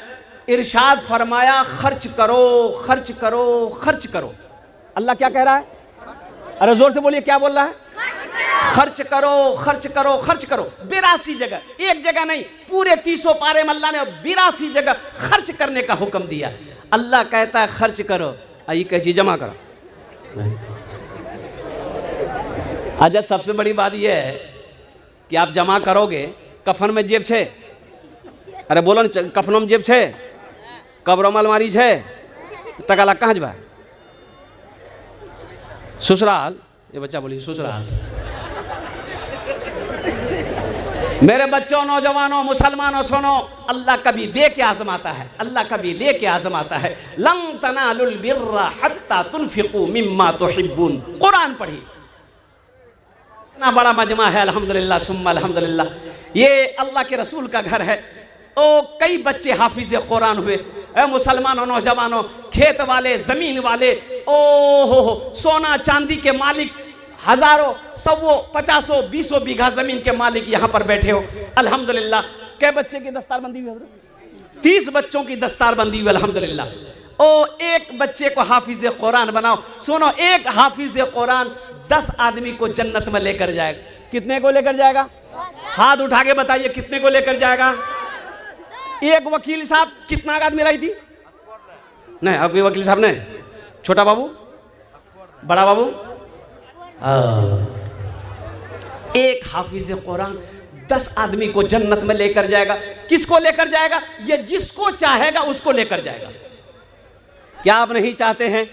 इरशाद फरमाया, खर्च करो खर्च करो खर्च करो। अल्लाह क्या कह रहा है? अरे जोर से बोलिए, क्या बोल रहा है? खर्च करो खर्च करो खर्च करो। 82 जगह, एक जगह नहीं, पूरे 300 पारे में अल्लाह ने 82 जगह खर्च करने का हुक्म दिया। अल्लाह कहता है खर्च करो, आई कह चीज जमा करो। अच्छा, सबसे बड़ी बात यह है कि आप जमा करोगे, कफन में जेब छे, अरे बोलो न, कफनों में जेब छे, कब्रों में अलमारी छे, तो टका लाख कहाँ जबा? ससुराल, ये बच्चा बोली ससुराल। मेरे बच्चों, नौजवानों, मुसलमानों सुनो, अल्लाह कभी दे के आजमाता है, अल्लाह कभी ले के आजमाता है। लं तनालुल बिर्रा हत्ता तुनफिकू मिम्मा तुहिब्बून। कुरान पढ़िए, इतना बड़ा मजमा है अल्हम्दुलिल्लाह सुम्मा अल्हम्दुलिल्लाह। ये अल्लाह के रसूल का घर है। ओ कई बच्चे हाफिज कुरान हुए। मुसलमानों, नौजवानों, खेत वाले, जमीन वाले, ओ हो सोना चांदी के मालिक, हजारों, सौ, 50, 20 बीघा जमीन के मालिक यहाँ पर बैठे हो अल्हम्दुलिल्लाह। कै बच्चे की दस्तारबंदी हुई? 30 बच्चों की दस्तारबंदी हुई अल्हम्दुलिल्लाह। ओ एक बच्चे को हाफिज कुरान बनाओ। सुनो, एक हाफिज कुरान 10 आदमी को जन्नत में लेकर जाएगा। कितने को लेकर जाएगा? हाथ उठा के बताइए, कितने को लेकर जाएगा? एक वकील साहब कितना आदमी लाई थी? नहीं, आपके वकील साहब ने, छोटा बाबू, बड़ा बाबू, एक हाफिज कुरान 10 आदमी को जन्नत में लेकर जाएगा। किसको लेकर जाएगा? ये जिसको चाहेगा उसको लेकर जाएगा। क्या आप नहीं चाहते हैं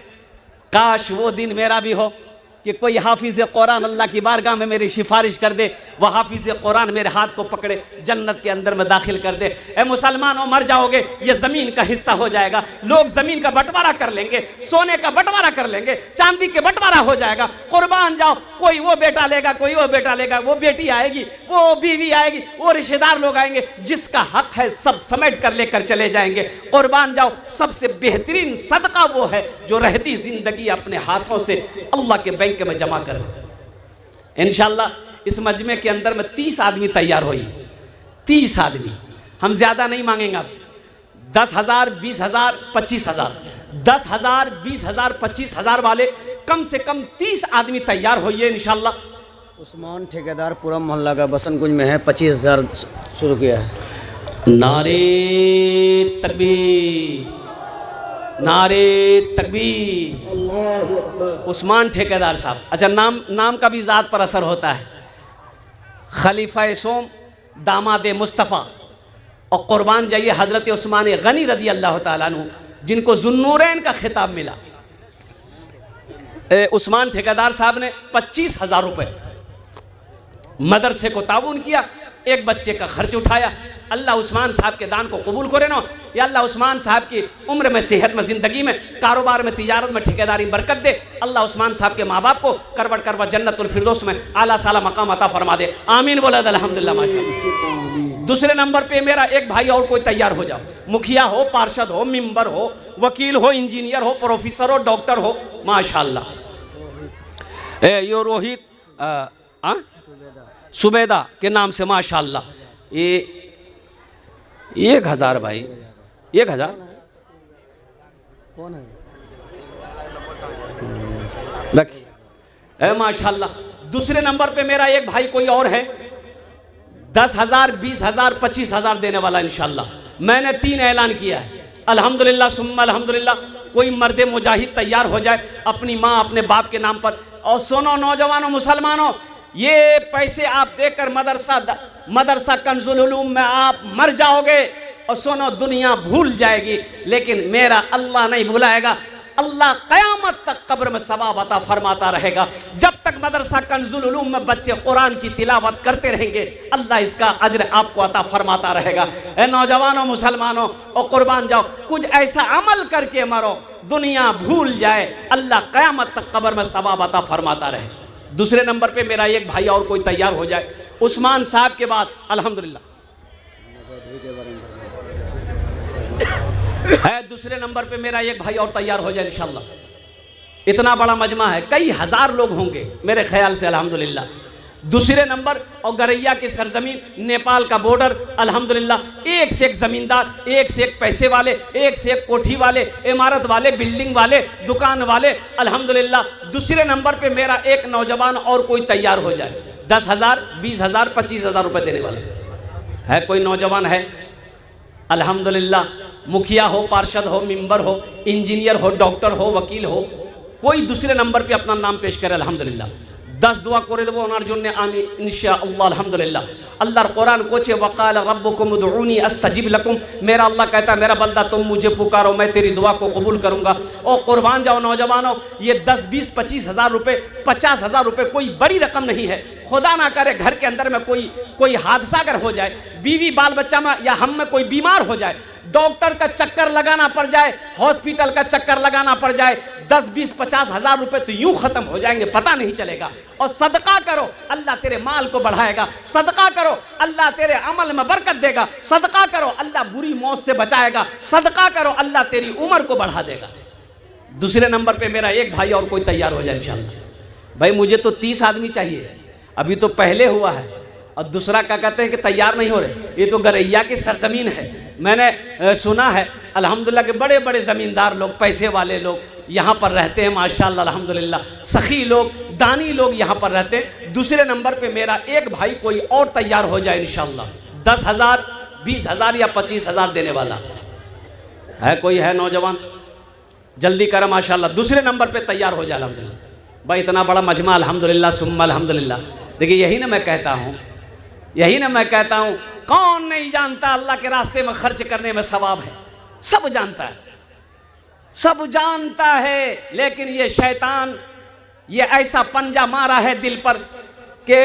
काश वो दिन मेरा भी हो कि कोई हाफिज कुरान अल्लाह की बारगाह में मेरी सिफारिश कर दे, वह हाफिज कुरान मेरे हाथ को पकड़े जन्नत के अंदर में दाखिल कर दे। ए मुसलमानों, मर जाओगे, ये ज़मीन का हिस्सा हो जाएगा, लोग ज़मीन का बंटवारा कर लेंगे, सोने का बंटवारा कर लेंगे, चांदी के बंटवारा हो जाएगा। कुर्बान जाओ, कोई वो बेटा लेगा, कोई वो बेटा लेगा, वो बेटी आएगी, वो बीवी आएगी, वो रिश्तेदार लोग आएंगे, जिसका हक है सब समेट कर लेकर चले जाएंगे। कुर्बान जाओ, सबसे बेहतरीन सदका वो है जो रहती जिंदगी अपने हाथों से अल्लाह के बैंक में जमा कर। इंशाअल्लाह इस मजमे के अंदर में 30 आदमी तैयार होइए, 30 आदमी। हम ज्यादा नहीं मांगेंगे आपसे, 10,000, 20,000, 25,000, 10,000, 20,000, 25,000 वाले कम से कम 30 आदमी तैयार होइए इंशाअल्लाह। उस्मान ठेकेदार पूरा मोहल्ला का बसंत कुंज में है, 25,000 शुरू किया है। नारे तकबीर, नारे तकबीर। उस्मान ठेकेदार साहब, अच्छा नाम का भी ज़ात पर असर होता है। खलीफा सोम, दामाद मुस्तफ़ा, और कुर्बान जाइए हज़रत उस्मान गनी रदी अल्लाह ताला अन्हु, जिनको ज़ुन्नूरैन का खिताब मिला। उस्मान ठेकेदार साहब ने 25,000 रुपये मदरसे को ताउन किया, एक बच्चे का खर्च उठाया। अल्लाह उस्मान साहब के दान को कबूल करे ना, या अल्लाह उस्मान साहब की उम्र में, सेहत में, ज़िंदगी में, कारोबार में, तिजारत में, ठेकेदारी में बरकत दे। अल्लाह उस्मान साहब के माँ बाप को करवट करवट जन्नतुल फिरदौस में आला साला मकाम अता फरमा दे। आमीन बोला अल्हम्दुलिल्लाह माशाअल्लाह। दूसरे नंबर पे मेरा एक भाई और कोई तैयार हो जाओ, मुखिया हो, पार्षद हो, मेंबर हो, वकील हो, इंजीनियर हो, प्रोफेसर हो, डॉक्टर हो, माशाअल्लाह। यो रोहित सुबेदा के नाम से माशाअल्लाह, ये 1,000 भाई, 1,000 कौन है? रखिए माशाअल्लाह। दूसरे नंबर पे मेरा एक भाई कोई और है, 10,000, 20,000, 25,000 देने वाला इंशाल्लाह। मैंने 3 ऐलान किया है, अल्हम्दुलिल्लाह सुम्मा अल्हम्दुलिल्लाह। कोई मर्द मुजाहिद तैयार हो जाए अपनी माँ अपने बाप के नाम पर। और सुनो नौजवानों मुसलमानों, ये पैसे आप देकर मदरसा कंजुल उलूम में आप मर जाओगे और सुनो दुनिया भूल जाएगी, लेकिन मेरा अल्लाह नहीं भुलाएगा। अल्लाह क़यामत तक कब्र में सवाब अता फरमाता रहेगा। जब तक मदरसा कंजुल उलूम में बच्चे कुरान की तिलावत करते रहेंगे, अल्लाह इसका अज्र आपको अता फरमाता रहेगा। ए नौजवानों मुसलमानों, और कुर्बान जाओ, कुछ ऐसा अमल करके मरो दुनिया भूल जाए, अल्लाह क़यामत तक कब्र में सवाब अता फरमाता रहे। दूसरे नंबर पे मेरा एक भाई और कोई तैयार हो जाए, उस्मान साहब के बाद अल्हम्दुलिल्लाह है। दूसरे नंबर पे मेरा एक भाई और तैयार हो जाए इंशाल्लाह। इतना बड़ा मजमा है, कई हजार लोग होंगे मेरे ख्याल से अल्हम्दुलिल्लाह। दूसरे नंबर और गरैया की सरजमीन, नेपाल का बॉर्डर, अल्हम्दुलिल्लाह एक से एक ज़मींदार, एक से एक पैसे वाले, एक से एक कोठी वाले, इमारत वाले, बिल्डिंग वाले, दुकान वाले, अल्हम्दुलिल्लाह। दूसरे नंबर पे मेरा एक नौजवान और कोई तैयार हो जाए, 10,000, 20,000, 25,000 रुपये देने वाला है। कोई नौजवान है अल्हम्दुलिल्लाह, मुखिया हो, पार्षद हो, मेंबर हो, इंजीनियर हो, डॉक्टर हो, वकील हो, कोई दूसरे नंबर पे अपना नाम पेश करे अल्हम्दुलिल्लाह। 10 दुआ करे देबो ओनार जोन्ने आमीन इंशाअल्लाह अल्हम्दुलिल्लाह। अल्लाहर कुरान कोचे वक़ाल रब्बुकुम उदऊनी अस्तजिब लकुम, मेरा अल्लाह कहता है मेरा बंदा तुम मुझे पुकारो मैं तेरी दुआ को कबूल करूंगा। और कुर्बान जाओ नौजवानों, ये 10, 20, 25,000 रुपये, 50,000 रुपये कोई बड़ी रकम नहीं है। खुदा ना करे घर के अंदर में कोई हादसा अगर हो जाए, बीवी बाल बच्चा में या हम में कोई बीमार हो जाए, डॉक्टर का चक्कर लगाना पड़ जाए, हॉस्पिटल का चक्कर लगाना पड़ जाए, 10, 20, 50,000 रुपये तो यूं खत्म हो जाएंगे, पता नहीं चलेगा। और सदका करो, अल्लाह तेरे माल को बढ़ाएगा। सदका करो, अल्लाह तेरे अमल में बरकत देगा। सदका करो, अल्लाह बुरी मौत से बचाएगा। सदका करो, अल्लाह तेरी उम्र को बढ़ा देगा। दूसरे नंबर पे मेरा एक भाई और कोई तैयार हो जाए इंशाल्लाह। भाई मुझे तो 30 आदमी चाहिए, अभी तो पहले हुआ है, और दूसरा क्या कहते हैं कि तैयार नहीं हो रहे। ये तो गरैया की सरजमीन है। मैंने सुना है अल्हम्दुलिल्लाह के बड़े बड़े ज़मींदार लोग, पैसे वाले लोग यहाँ पर रहते हैं माशाल्लाह अल्हम्दुलिल्लाह, सखी लोग, दानी लोग यहाँ पर रहते हैं। दूसरे नंबर पे मेरा एक भाई कोई और तैयार हो जाए इंशाल्लाह, 10,000, 20,000 या 25,000 देने वाला है। कोई है नौजवान, जल्दी करें माशाल्लाह। दूसरे नंबर पे तैयार हो जाए अल्हम्दुलिल्लाह। भाई इतना बड़ा मजमा अल्हम्दुलिल्लाह सुम्मा अल्हम्दुलिल्लाह। देखिए यही ना मैं कहता हूँ, यही ना मैं कहता हूँ, कौन नहीं जानता अल्लाह के रास्ते में खर्च करने में सवाब है। सब जानता है, सब जानता है, लेकिन ये शैतान ये ऐसा पंजा मारा है दिल पर कि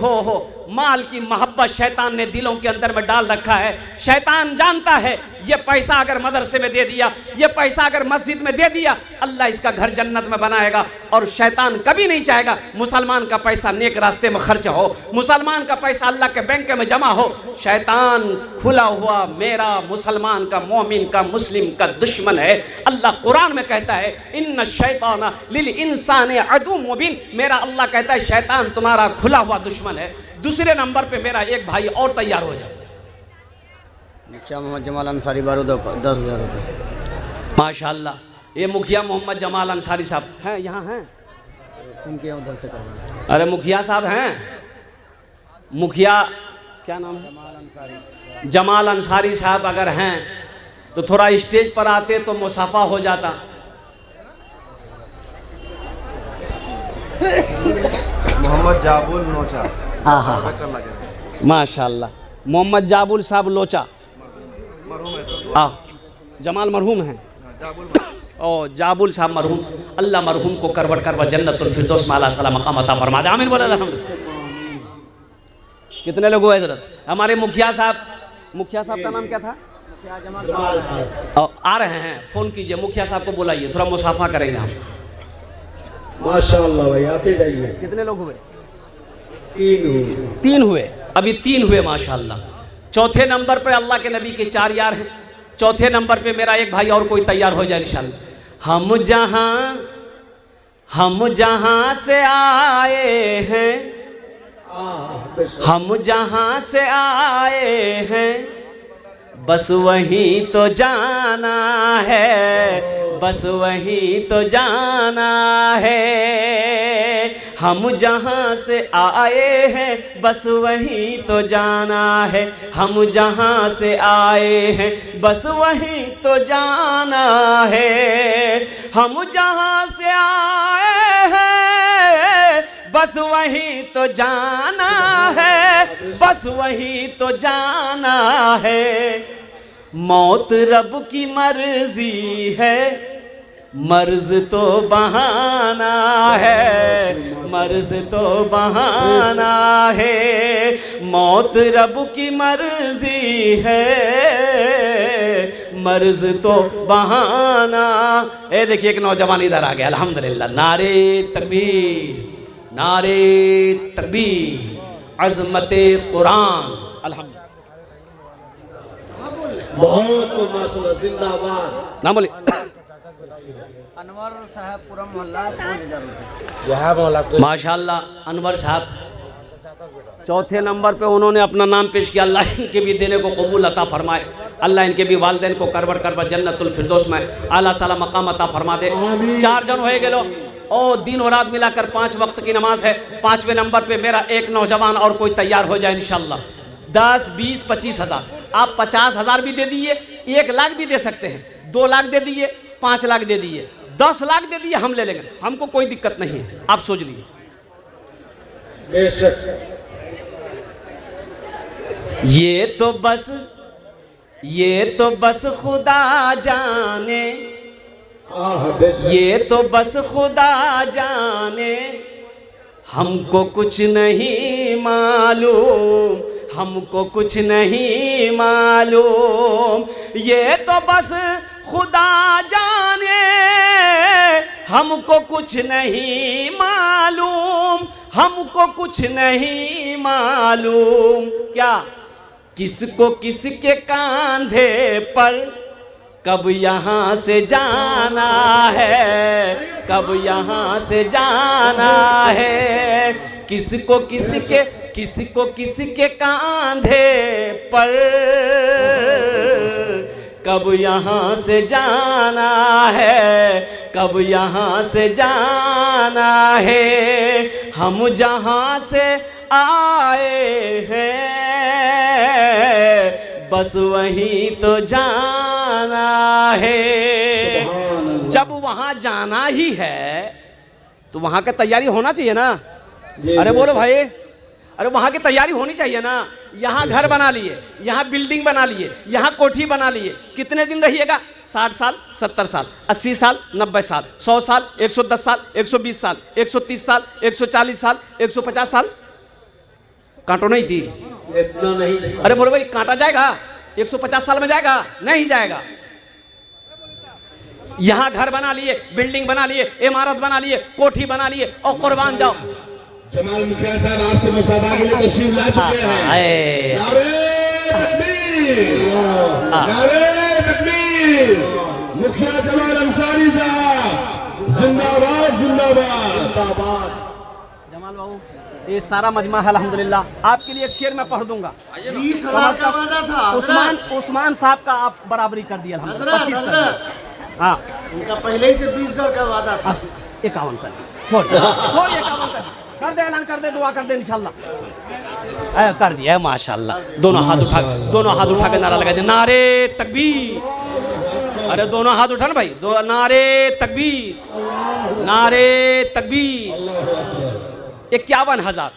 हो माल की मोहब्बत शैतान ने दिलों के अंदर में डाल रखा है। शैतान जानता है ये पैसा अगर मदरसे में दे दिया, ये पैसा अगर मस्जिद में दे दिया, अल्लाह इसका घर जन्नत में बनाएगा। और शैतान कभी नहीं चाहेगा मुसलमान का पैसा नेक रास्ते में खर्च हो, मुसलमान का पैसा अल्लाह के बैंक में जमा हो। शैतान खुला हुआ मेरा मुसलमान का, मोमिन का, मुस्लिम का दुश्मन है। अल्लाह कुरान में कहता है इन्न शैतान लिल इंसान अदु मुबीन, मेरा अल्लाह कहता है शैतान तुम्हारा खुला हुआ दुश्मन है। दूसरे नंबर पे मेरा एक भाई और तैयार हो जाए, मुखिया मोहम्मद जमाल अंसारी बारूद 10,000 रुपये माशाल्लाह। ये मुखिया मोहम्मद जमाल अंसारी साहब हैं, यहाँ हैं, उनके उधर से करवाना। अरे मुखिया साहब हैं, मुखिया क्या नाम है, जमाल अंसारी साहब अगर हैं तो थोड़ा स्टेज पर आते तो मुसाफा हो जाता। मोहम्मद जाबुल नोचा, हाँ माशाल्लाह, मोहम्मद जाबुल साहब लोचा, मरहूम है तो जमाल मरहूम हैं, जाबुल और जाबुल साहब मरहूम, अल्लाह मरहूम को करवट करवा जन्नतुल फिरदौस में आला सला मकाम अता फरमा दे, आमीन बोले अल्हम्दुलिल्लाह। कितने लोग हुए हजरत? हमारे मुखिया साहब का नाम क्या था? आ रहे हैं, फोन कीजिए, मुखिया साहब को बुलाइए, थोड़ा मुसाफा करेंगे हम। माशाअल्लाह भाई आते जाइए। कितने लोग हुए? 3 हुए, अभी 3 हुए माशाल्लाह। चौथे नंबर पे अल्लाह के नबी के 4 यार हैं। चौथे नंबर पे मेरा एक भाई और कोई तैयार हो जाए इंशाल्लाह। हम जहां से आए हैं, हम जहां से आए हैं, बस वहीं तो जाना है, बस वहीं तो जाना है। हम जहाँ से आए हैं बस वहीं तो जाना है, हम जहाँ से आए हैं बस वहीं तो जाना है। हम जहाँ से आए हैं बस वहीं तो जाना है, बस वहीं तो जाना है। मौत रब की मर्जी है, मर्ज तो बहाना है, मर्ज तो बहाना है। मौत रब की मर्जी है, मर्ज तो बहाना। ए देखिए एक नौजवान इधर आ गया, अल्हम्दुलिल्लाह। नारे तकबीर, नारे तकबीर, अज़मते कुरान, अल्हम्दुलिल्लाह। बहुत माशाल्लाह, जिंदाबाद। ना बोले अनवर साहब पूरा मोहल्ला 5000 रुपये। माशाल्लाह अनवर साहब चौथे नंबर पे उन्होंने अपना नाम पेश किया। अल्लाह इनके भी देने को कबूल अता फरमाए, अल्लाह इनके भी वालिदैन को करबर करबर जन्नतुल फिरदौस में आला साला मकाम अता फरमा दे। 4 जन हो गए और दिन और रात मिलाकर 5 वक्त की नमाज है। 5वें नंबर पे मेरा एक नौजवान और कोई तैयार हो जाए इंशाल्लाह। 10, 20, 25 हज़ार, आप 50 हज़ार भी दे दिए, 1 लाख भी दे सकते हैं, 2 लाख दे दिए, 5 लाख दे दिए, 10 लाख दे दिए, हम ले लेंगे, हमको कोई दिक्कत नहीं है। आप सोच लीजिए। बेशक ये तो बस खुदा जाने, ये तो बस खुदा जाने, हमको कुछ नहीं मालूम, हमको कुछ नहीं मालूम। ये तो बस खुदा जाने, हमको कुछ नहीं मालूम, हमको कुछ नहीं मालूम। क्या किसको किसके कांधे पर कब यहाँ से जाना है, कब यहाँ से जाना है। किसको किसके कांधे पर कब यहाँ से जाना है, कब यहाँ से जाना है। हम जहाँ से आए हैं बस वहीं तो जाना है। जब वहाँ जाना ही है तो वहाँ की तैयारी होना चाहिए ना। अरे बोलो भाई, अरे वहाँ की तैयारी होनी चाहिए ना। यहाँ घर बना लिए, यहाँ बिल्डिंग बना लिए, यहाँ कोठी बना लिए, कितने दिन रहिएगा? 60 साल, 70 साल, 80 साल, 90 साल, 100 साल, 110 साल, 120 साल, 130 साल, 140 साल, 150 साल। कांटो नहीं थी, इतना नहीं। अरे बोलो भाई, कांटा जाएगा 150 साल में? जाएगा नहीं जाएगा। यहाँ घर बना लिए, बिल्डिंग बना लिए, इमारत बना लिए, कोठी बना लिए और कुर्बान जाओ। जमाल मुखिया साहब आपसे मुसाफा के लिए तशरीफ ला चुके हैं। नारे तकबीर, नारे तकबीर। मुखिया जमाल अंसारी साहब जिंदाबाद, जिंदाबाद, जिंदाबाद। जमाल बाबू, ये सारा मजमा है अल्हम्दुलिल्लाह। आपके लिए एक शेर मैं पढ़ दूंगा। 20,000 का वादा था। उस्मान साहब का आप बराबरी कर दिया। हजरत, हाँ, उनका पहले ही से 20,000 का वादा था। 51 कर, छोड़ 51 कर दे, ऐलान कर दे, दुआ कर दे इंशाल्लाह। कर दिया माशाल्लाह। दोनों हाथ उठा के नारा लगा दे, नारे तकबीर। अरे दोनों हाथ उठा ना भाई, नारे तकबीर, नारे तकबीर। 51,000।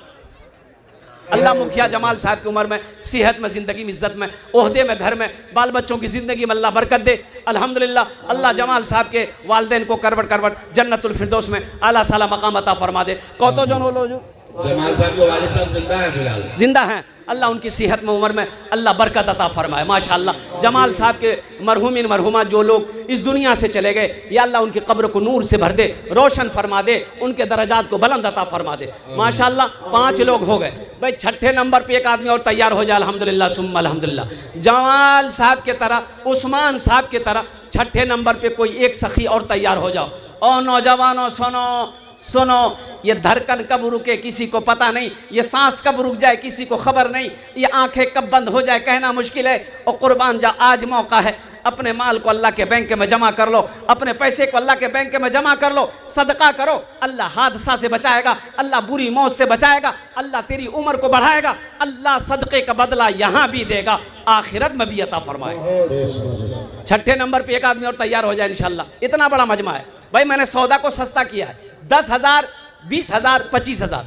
अल्लाह मुखिया जमाल साहब की उम्र में, सेहत में, ज़िंदगी में, इज़्ज़त में, ओहदे में, घर में, बाल बच्चों की ज़िंदगी में अल्लाह बरकत दे। अल्हम्दुलिल्लाह अल्लाह जमाल साहब के वालिदैन को करवट करवट जन्नतुल फिरदौस में आला साला मकाम अता फरमा दे। कौतो जन हो जो जमाल साहब के वालिद साहब जिंदा हैं फिलहाल, जिंदा हैं। अल्लाह उनकी सेहत में, उम्र में अल्लाह बरकत अता फरमाए माशाअल्लाह। जमाल साहब के मरहूमिन मरहुमा जो लोग इस दुनिया से चले गए, या अल्लाह उनकी कब्र को नूर से भर दे, रोशन फरमा दे, उनके दर्जात को बुलंद अता फरमा दे माशाअल्लाह। 5 लोग हो गए भाई। 6ठे नंबर पे एक आदमी और तैयार हो जाए अल्हम्दुलिल्लाह सुम्मा अल्हम्दुलिल्लाह। जमाल साहब के तरह, उस्मान साहब के तरह 6ठे नंबर पे कोई एक सखी और तैयार हो जाओ। और नौजवानों सुनो सुनो, ये धड़कन कब रुके किसी को पता नहीं, ये सांस कब रुक जाए किसी को खबर नहीं, ये आंखें कब बंद हो जाए कहना मुश्किल है। और कुर्बान जा, आज मौका है, अपने माल को अल्लाह के बैंक में जमा कर लो, अपने पैसे को अल्लाह के बैंक में जमा कर लो, सदका करो, अल्लाह हादसा से बचाएगा, अल्लाह बुरी मौत से बचाएगा, अल्लाह तेरी उम्र को बढ़ाएगा, अल्लाह सदक़े का बदला यहाँ भी देगा, आखिरत में भी अता फरमाएगा। छठे नंबर पे एक आदमी और तैयार हो जाए इंशाल्लाह। इतना बड़ा मजमा है भाई, मैंने सौदा को सस्ता किया है, 10,000, 20,000, 25,000,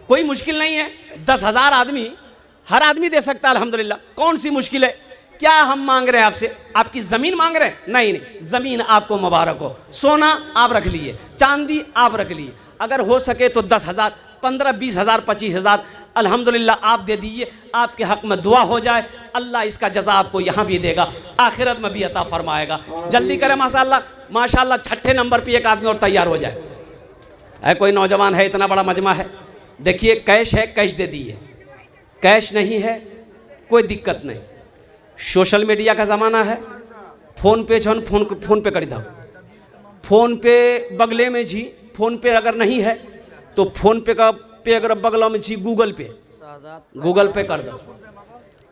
कोई मुश्किल नहीं है। 10,000 आदमी, हर आदमी दे सकता है अल्हम्दुलिल्लाह, कौन सी मुश्किल है। क्या हम मांग रहे हैं आपसे? आपकी ज़मीन मांग रहे हैं? नहीं नहीं, ज़मीन आपको मुबारक हो, सोना आप रख लिए, चांदी आप रख लिए, अगर हो सके तो 10,000, 15, 20,000, 25,000 अल्हम्दुलिल्लाह आप दे दीजिए, आपके हक़ में दुआ हो जाए, अल्लाह इसका जज़ा आपको यहाँ भी देगा, आखिरत में भी अता फरमाएगा। जल्दी करें माशाअल्लाह, माशाअल्लाह। छठे नंबर पर एक आदमी और तैयार हो जाए। है कोई नौजवान है, इतना बड़ा मजमा है, देखिए कैश है, कैश दे दीजिए, कैश नहीं है कोई दिक्कत नहीं, सोशल मीडिया का ज़माना है, फ़ोन पे छन फ़ोन पे कर दो, फ़ोन पे बगले में जी, फ़ोन पे अगर नहीं है तो फ़ोन पे का पे अगर बगलों में जी गूगल पे कर दो।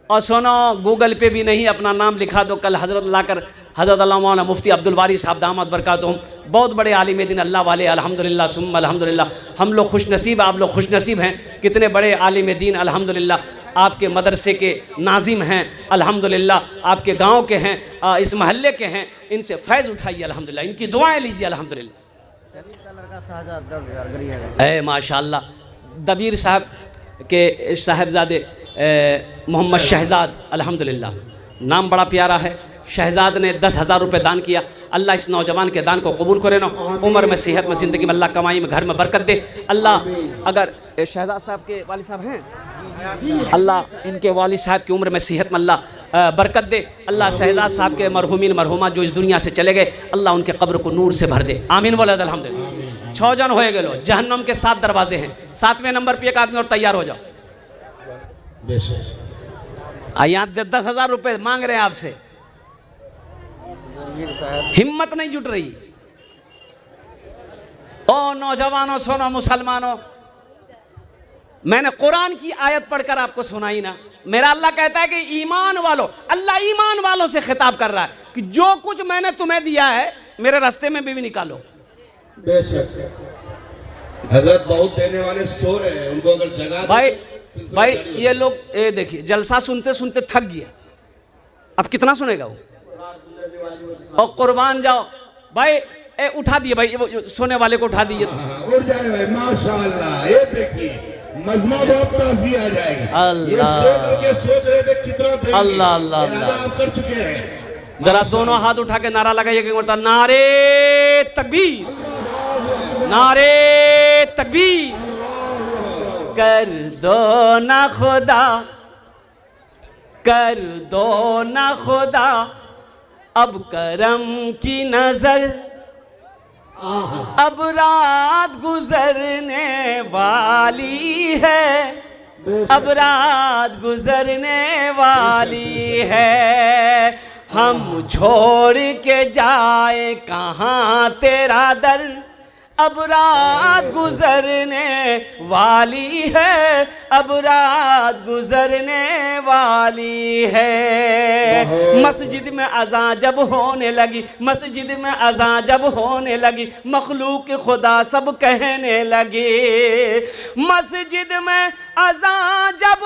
और सुनो, गूगल पे भी नहीं, अपना नाम लिखा दो, कल हज़रत लाकर हज़रत अल्लामा मुफ्ती अब्दुल बारी साहब दामद बरकातुहुम, बहुत बड़े आलिम दिन अल्लाह वाले, अल्हम्दुलिल्लाह सुम्मा अल्हम्दुलिल्लाह, हम लोग खुश नसीब, आप लोग खुश नसीब हैं, कितने बड़े आलिम दीन अल्हम्दुलिल्लाह, आपके मदरसे के नाजिम हैं अल्हम्दुलिल्लाह, आपके गांव के हैं, इस महल्ले के हैं, इनसे फैज़ उठाइए अल्हम्दुलिल्लाह, इनकी दुआएं लीजिए अल्हम्दुलिल्लाह। माशाअल्लाह, दबीर साहब के साहबजादे मोहम्मद शहजाद, अल्हम्दुलिल्लाह नाम बड़ा प्यारा है, शहजाद ने 10,000 रुपये दान किया। अल्लाह इस नौजवान के दान को कबूल करे ना, उम्र में, सेहत में, ज़िंदगी में, अल्लाह कमाई में, घर में बरकत दे। अल्लाह, अगर शहजाद साहब के वालिद साहब हैं, अल्लाह इनके वालिद साहब की उम्र में, सेहत में अल्लाह बरकत दे। अल्लाह शहजाद साहब के मरहूमीन मरहूमा जो इस दुनिया से चले गए, अल्लाह उनके कब्र को नूर से भर दे, आमीन बोले अल्हम्दुलिल्लाह। 6 जन होए गए, जहन्नम के 7 दरवाजे हैं। 7वें नंबर पर एक आदमी और तैयार हो जाओ। यहाँ 10,000 रुपये मांग रहे हैं आपसे, हिम्मत नहीं जुट रही। ओ नौजवानों, सुनो मुसलमानों, मैंने कुरान की आयत पढ़कर आपको सुनाई ना, मेरा अल्लाह कहता है कि ईमान वालों, अल्लाह ईमान वालों से खिताब कर रहा है कि जो कुछ मैंने तुम्हें दिया है मेरे रास्ते में भी निकालो। बेशक हजरत बहुत देने वाले सो रहे हैं, उनको अगर जगा भाई ये लोग, ये देखिए जलसा सुनते सुनते थक गया, अब कितना सुनेगा वो। और कुर्बान जाओ भाई, उठा दिए भाई, वो सोने वाले को उठा दीजिए। उठ जाए भाई, माशाअल्लाह। ये देखिए मजमा बहुत ताज़गी आ जाएगी। अल्लाह, सोच रहे थे कितना अल्लाह अल्लाह अल्लाह, आप कर चुके हैं। जरा दोनों हाथ उठा के नारा लगाइए, नारे तकबीर, नारे तकबीर, कर दो ना खुदा, कर दो ना खुदा अब करम की नजर, अब रात गुजरने वाली है, अब रात गुजरने वाली है, हम छोड़ के जाए कहाँ तेरा दर, अब रात गुजरने वाली है, अब रात गुजरने वाली है। मस्जिद में अज़ान जब होने लगी, मस्जिद में अज़ान जब होने लगी, मखलूक खुदा सब कहने लगे, मस्जिद में अज़ान जब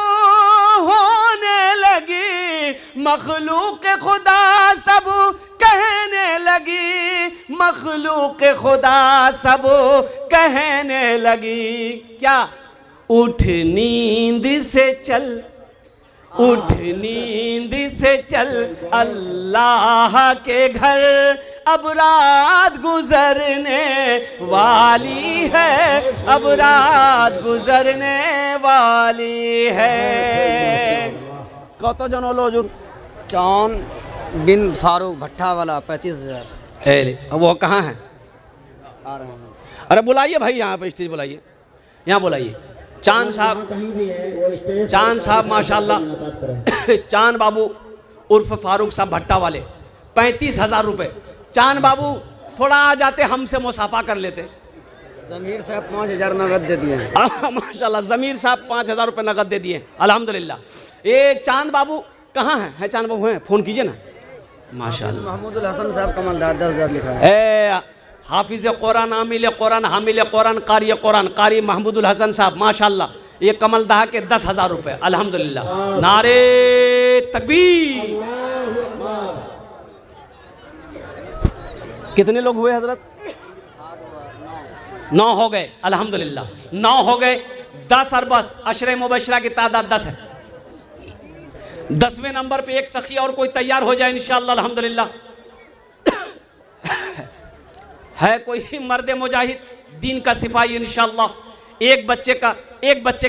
होने लगी, मखलूक खुदा सब कहने लगी, मखलूक खुदा सब कहने लगी। क्या? उठ नींद से चल, उठ नींद से चल अल्लाह के घर, अब रात गुजरने वाली है, अब रात गुजरने वाली है। कत जन हलो हुजूर? चांद बिन फारूक भट्टा वाला 35,000। वो कहाँ है? आ रहे हैं। अरे बुलाइए भाई, यहाँ पे स्टेज बुलाइए, यहाँ बुलाइए। चांद साहब, चांद साहब माशाल्लाह, चांद बाबू उर्फ फारूक साहब भट्टा वाले, 35,000 रुपये। चांद बाबू थोड़ा आ जाते, हमसे मुसाफा कर लेते। जमीर साहब 5,000 नगद दे दिए हैं। माशाल्लाह, जमीर साहब 5,000 रुपये नगद दे दिए अल्हम्दुलिल्लाह। ये चांद बाबू कहाँ है चांद बाबू हैं? फ़ोन कीजिए ना। माशाल्लाह, महमूदुल हसन साहब कमलदार 10,000 लिखा है। हाफिज़ कुरान, आमिल कुरान, हामिल कुरान, कारी महमूदुल हसन साहब माशाल्लाह, ये कमलदाह के 10,000 रुपये अल्हम्दुलिल्लाह। नारे तकबीर। कितने लोग हुए हजरत? 9 हो गए अल्हम्दुलिल्लाह, 9 हो गए। 10 और बस अशरे मुबशरा की तादाद 10 है। 10वें नंबर पे एक सखी और कोई तैयार हो जाए इंशाअल्लाह अल्हम्दुलिल्लाह। है कोई मर्द मुजाहिद दीन का सिपाही इंशाअल्लाह, एक बच्चे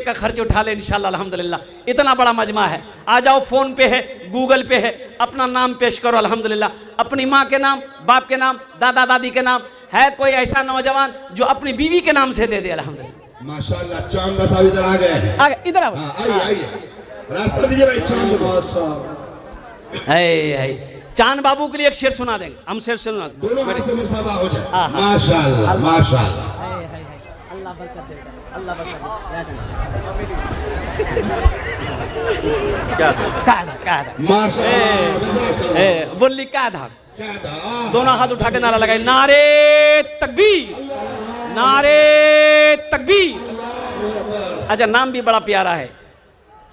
का खर्च उठा ले इंशाअल्लाह अल्हम्दुलिल्लाह। इतना बड़ा मजमा है। आ जाओ, फ़ोन पे है, गूगल पे है, अपना नाम पेश करो अल्हम्दुलिल्लाह। अपनी माँ के नाम, बाप के नाम, दादा दादी के नाम। है कोई ऐसा नौजवान जो अपनी बीवी के नाम से दे दे अल्हम्दुलिल्लाह। माशाल्लाह, चांद साहब इधर आ गए। इधर आओ, आइए, रास्ता दीजिए भाई। चांद चांद बाबू के लिए एक शेर सुना देंगे हम। शेर सुना दोनों हाथ से मुसाफा हो जाए। माशाल्लाह माशाल्लाह। अल्लाह बरकत दे, अल्लाह बरकत दे। माशाल्लाह, बोली क्या था? दोनों हाथ उठा के नारा लगाए, नारे तकबीर, नारे तकबीर। अच्छा, नाम भी बड़ा प्यारा है,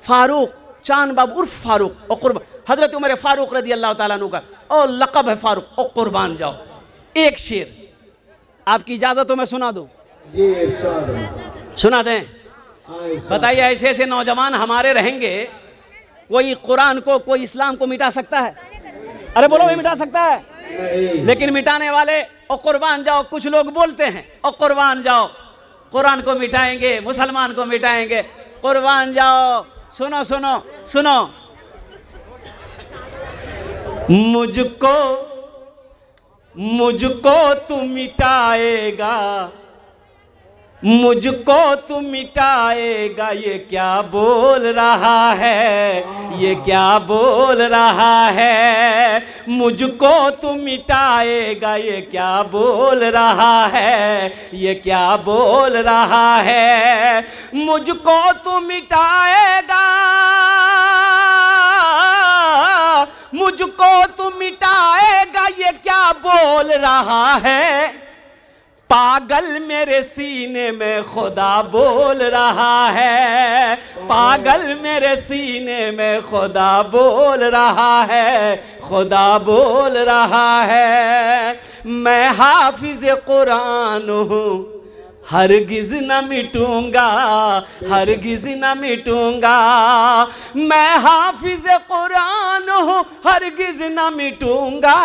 फारूक चांद बाबू उर्फ फारूक और कुर्बान। हजरत उमर फारूक रदी अल्लाह ताला अन्हु का और लक़ब है फारूक और कुर्बान जाओ। एक शेर आपकी इजाज़त हो मैं सुना दूँ? सुना दें? बताइए, ऐसे ऐसे नौजवान हमारे रहेंगे, कोई कुरान को, कोई इस्लाम को मिटा सकता है? अरे बोलो भाई, मिटा सकता है? लेकिन मिटाने वाले और कुर्बान जाओ कुछ लोग बोलते हैं, और कुर्बान जाओ कुरान को मिटाएंगे, मुसलमान को मिटाएंगे। कुर्बान जाओ, सुनो सुनो सुनो, मुझको तू मिटाएगा, मुझको तू मिटाएगा, ये क्या बोल रहा है, ये क्या बोल रहा है। मुझको तू मिटाएगा, ये क्या बोल रहा है, ये क्या बोल रहा है। मुझको तू मिटाएगा, मुझको तू मिटाएगा, ये क्या बोल रहा है। पागल मेरे सीने में खुदा बोल रहा है, पागल मेरे सीने में खुदा बोल रहा है, खुदा बोल रहा है। मैं हाफिज कुरान हूँ, हरगिज न मिटूंगा, हरगिज न मिटूंगा। मैं हाफिज कुरान हूँ, हरगिज न मिटूंगा।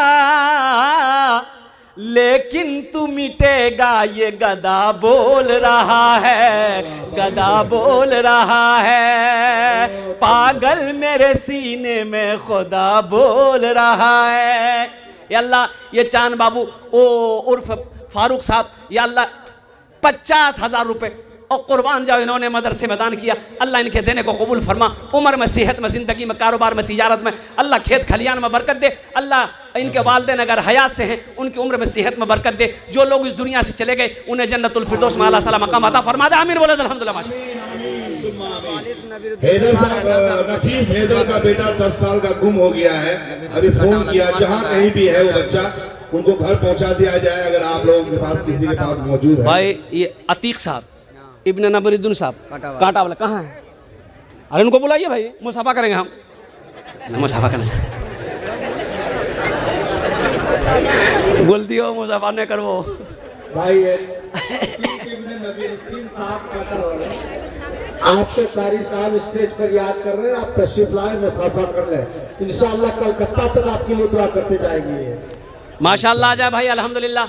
लेकिन तू मिटेगा, ये गदा बोल रहा है, गदा बोल रहा है। पागल मेरे सीने में खुदा बोल रहा है। या अल्लाह, ये चांद बाबू ओ उर्फ फारूक साहब, या अल्लाह 50,000 रुपये और कुर्बान जाओ, इन्होंने मदरसे में दान किया। अल्लाह इनके देने को कबूल फरमा। उम्र में, सेहत में, ज़िंदगी में, कारोबार में, तिजारत में अल्लाह खेत खलियान में बरकत दे। अल्लाह इनके वालिदैन अगर हयात से हैं, उनकी उम्र में, सेहत में बरकत दे। जो लोग इस दुनिया से चले गए, उन्हें जन्नतुल फिरदौस में आला साला मकाम अता फरमा दे। आमीन बोले अल्हम्दुलिल्लाह। हैदर साहब, नफीस हैदर का बेटा 10 साल का गुम हो गया है। अभी फोन किया, जहाँ कहीं भी है वो बच्चा, उनको घर पहुँचा दिया जाए अगर आप लोगों के पास, किसी के पास मौजूद है। भाई ये अतीक साहब इब्न नबरुद्दीन साहब कांटा वाला कहाँ है? अरे उनको बुलाइए भाई, मुसाफा करेंगे हम। मुसाफा करना बोलती हो, मुसाफा नहीं करो भाई। आपसे कारी साहब स्टेज पर याद कर रहे हैं, आप तशरीफ लाए, मुसाफा कर लें। इंशाअल्लाह कलकत्ता तक आपके लिए दुआ करते जाएंगे। माशाअल्लाह। आ जाए भाई अल्हम्दुलिल्लाह।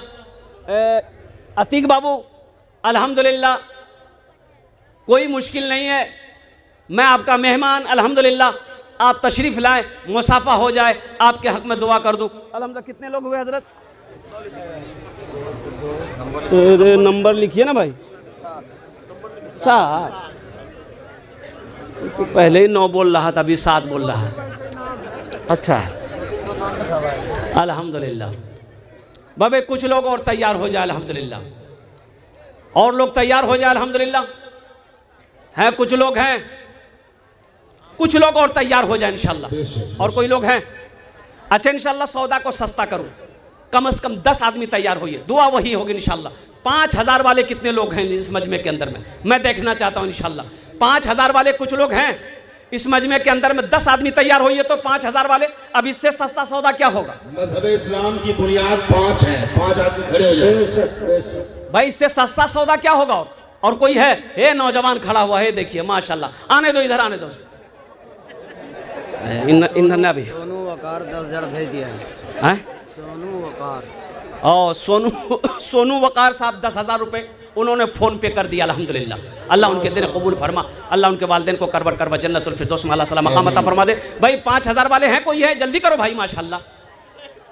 अतीक बाबू अल्हम्दुलिल्लाह, कोई मुश्किल नहीं है, मैं आपका मेहमान अल्हम्दुलिल्लाह। आप तशरीफ़ लाएं, मुसाफा हो जाए, आपके हक़ में दुआ कर दूँ अल्हम्दुलिल्लाह। कितने लोग हुए हज़रत? नंबर लिखिए ना भाई। 7। तो पहले ही 9 बोल रहा था, अभी 7 बोल रहा है। अच्छा अल्हम्दुलिल्लाह। बाबे कुछ लोग और तैयार हो जाए अल्हम्दुलिल्लाह। और लोग तैयार हो जाए अल्हम्दुलिल्लाह। हैं कुछ लोग हैं, कुछ लोग और तैयार हो जाए इंशाल्लाह। और कोई लोग हैं? अच्छा इंशाल्लाह सौदा को सस्ता करूं, कम से कम 10 आदमी तैयार होइए, दुआ वही होगी इंशाल्लाह। 5000 वाले कितने लोग हैं इस मजमे के अंदर में, मैं देखना चाहता हूं इंशाल्लाह। 5000 वाले कुछ लोग हैं इस मजमे के अंदर में, 10 आदमी तैयार होइए तो 5000 वाले। अब इससे सस्ता सौदा क्या होगा? मजहब इस्लाम की बुनियाद 5 है, 5 आदमी खड़े हो जाए। भाई इससे सस्ता सौदा क्या होगा? और कोई है? ये नौजवान खड़ा हुआ है, देखिए माशाल्लाह। आने दो, इधर आने दो। ईंधन ने अभी सोनू वकार 10,000 भेज दिया है। सोनू वकार, और सोनू वकार साहब 10,000 रुपये उन्होंने फ़ोन पे कर दिया अल्हम्दुलिल्लाह। अल्लाह उनके दिन कबूल फरमा, अल्लाह उनके वालिदैन को करबर करवा जन्नतुल फिरदौस में अल्लाह सलाम मकाम अता फरमा दे। भाई 5000 वाले हैं, कोई है? जल्दी करो भाई, माशाल्लाह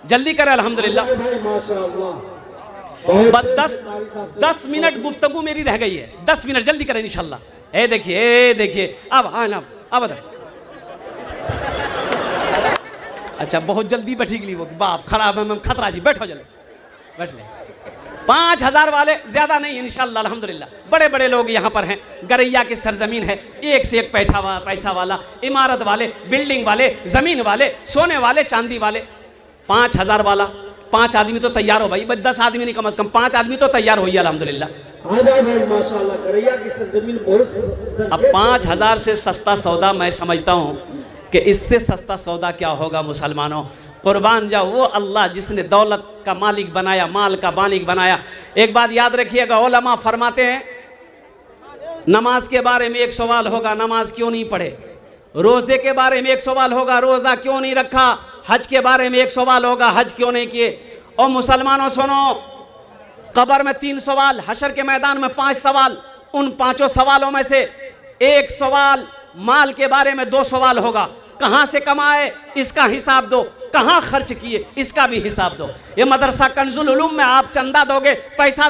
जल्दी करें अल्हम्दुलिल्लाह। बस 10 मिनट गुफ्तगू मेरी रह गई है, 10 मिनट जल्दी करें इंशाल्लाह। ए देखिए अब अब अच्छा बहुत जल्दी बैठी गई वो, बाप खराब है, मैं खतरा जी, बैठो जल्दी बैठ ले। 5000 वाले ज़्यादा नहीं इंशाल्लाह अल्हम्दुलिल्लाह। बड़े बड़े लोग यहाँ पर हैं, गरैया की सरजमीन है, एक से एक पैसा वाला, इमारत वाले, बिल्डिंग वाले, ज़मीन वाले, सोने वाले, चांदी वाले। 5000 वाला 5 आदमी तो तैयार हो भाई, 10 आदमी नहीं, कम से कम 5 आदमी तो तैयार होइए अल्हम्दुलिल्लाह। माशाल्लाह गरैया की सरजमीन बहुत। अब 5000 से सस्ता सौदा मैं समझता हूँ कि इससे सस्ता सौदा क्या होगा मुसलमानों? कुर्बान जाओ वो अल्लाह जिसने दौलत का मालिक बनाया, माल का मालिक बनाया। एक बात याद रखिएगा, उलमा फरमाते हैं नमाज के बारे में एक सवाल होगा, नमाज क्यों नहीं पढ़े? रोज़े के बारे में एक सवाल होगा, रोज़ा क्यों नहीं रखा? हज के बारे में एक सवाल होगा, हज क्यों नहीं किए? और मुसलमानों सुनो, कब्र में 3 सवाल, हशर के मैदान में 5 सवाल। उन 5 सवालों में से एक सवाल माल के बारे में 2 सवाल होगा। कहाँ से कमाए इसका हिसाब दो, कहाँ खर्च किए इसका भी हिसाब दो। ये मदरसा कंजुल उलूम में आप चंदा दोगे, पैसा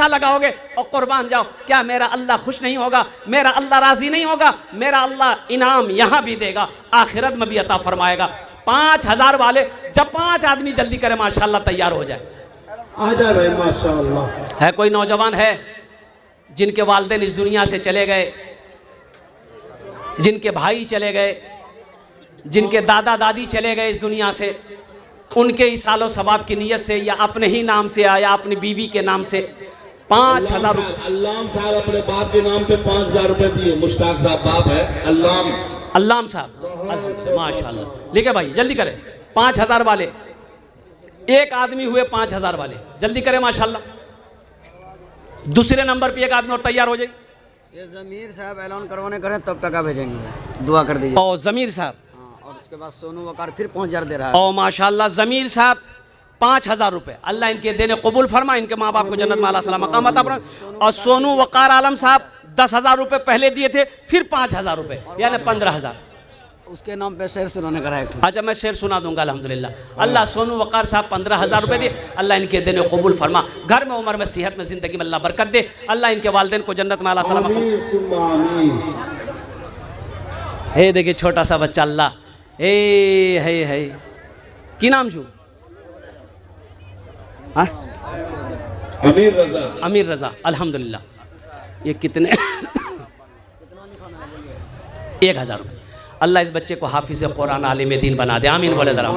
लगाओगे और कुर्बान जाओ, क्या मेरा अल्लाह खुश नहीं होगा? मेरा अल्लाह राजी नहीं होगा? मेरा अल्लाह इनाम यहाँ भी देगा, आखिरत में भी अता फरमाएगा। 5000 वाले जब 5 आदमी जल्दी करें माशाल्लाह तैयार हो जाए। आ जाए भाई माशाल्लाह। है कोई नौजवान है जिनके वालिदैन इस दुनिया से चले गए, जिनके भाई चले गए, जिनके दादा दादी चले गए इस दुनिया से, उनके इसालो सवाब की नीयत से या अपने ही नाम से या अपनी बीवी के नाम से 5000 रुपये। अल्लाम साहब अपने बाप के नाम पे 5000 रुपए दिए। मुश्ताक साहब बाप है, अल्लाम साहब माशाल्लाह। लिखे भाई जल्दी करें। 5000 वाले, एक आदमी हुए 5000 वाले, जल्दी करें माशाल्लाह। दूसरे नंबर पे एक आदमी और तैयार हो जाए। ये जमीर साहब ऐलान करवाने करें तब टका भेजेंगे, दुआ कर दीजिए। और जमीर साहब, और उसके बाद सोनू वकार फिर 5000 दे रहा है। और माशाल्लाह जमीर साहब 5000 रुपये, अल्लाह इनके देने कबूल फरमा, इनके माँ बाप को जन्नत में अल्लाह सलाम मकाम अता फरमा। और सोनू वकार आलम साहब 10,000 रुपये पहले दिए थे, फिर 5000 रुपये, यानी 15,000। उसके नाम पे शेर सुनाने का है। अच्छा मैं शेर सुना दूंगा अल्हम्दुलिल्लाह। अल्लाह सोनू वकार साहब 15,000 रुपये दिए, अल्लाह इनके देने कबूल फरमा, घर में उम्र में सेहत में ज़िंदगी में अल्लाह बरकत दे, अल्लाह इनके वालिदैन को जन्नत में अल्लाह सलाम मकाम। हे देखिए छोटा सा बच्चा, अल्लाह है की नाम छू? हाँ अमीर रज़ा अल्हम्दुलिल्लाह। ये कितने 1000 रुपये। अल्लाह इस बच्चे को हाफिज़ कुरान आलिम दीन बना दे, आमीन बोले ज़रा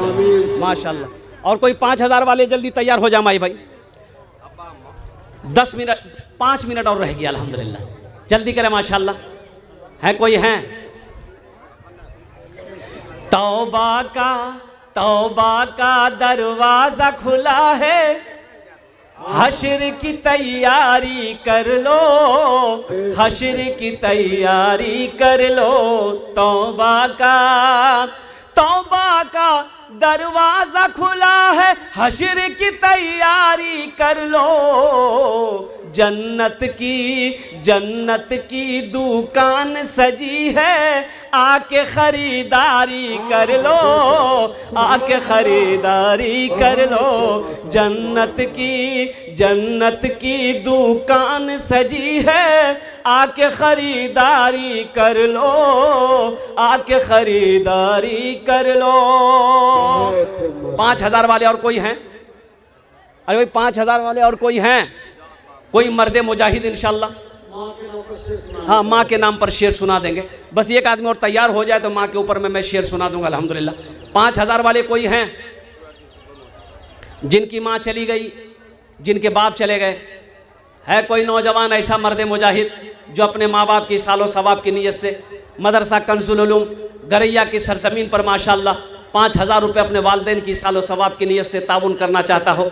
माशाल्लाह। और कोई 5000 वाले जल्दी तैयार हो जाए माई भाई। 10 मिनट 5 मिनट और रह गया अल्हम्दुलिल्लाह, जल्दी करें माशाल्लाह। है कोई? हैं? तौबा का दरवाज़ा खुला है, हश्र की तैयारी कर लो, हश्र की तैयारी कर लो। तौबा का दरवाज़ा खुला है, हश्र की तैयारी कर लो। जन्नत की दुकान सजी है, आके खरीदारी कर लो, आके खरीदारी कर लो। जन्नत की दुकान सजी है, आके खरीदारी कर लो, आके खरीदारी कर लो। 5000 वाले और कोई हैं? अरे भाई 5000 वाले और कोई हैं? कोई मर्द मुजाहिद इंशाल्लाह, हाँ माँ के नाम पर शेर सुना देंगे। बस एक आदमी और तैयार हो जाए तो माँ के ऊपर में मैं शेर सुना दूंगा अल्हम्दुलिल्लाह। 5000 वाले कोई हैं जिनकी माँ चली गई, जिनके बाप चले गए? है कोई नौजवान ऐसा मर्द मुजाहिद जो अपने माँ बाप की सालो सवाब की नीयत से मदरसा कंजुल उलूम गरैया की सरजमीन पर माशाल्लाह 5000 रुपये अपने वालिदैन की सालो सवाब की नीयत से ताउन करना चाहता हो,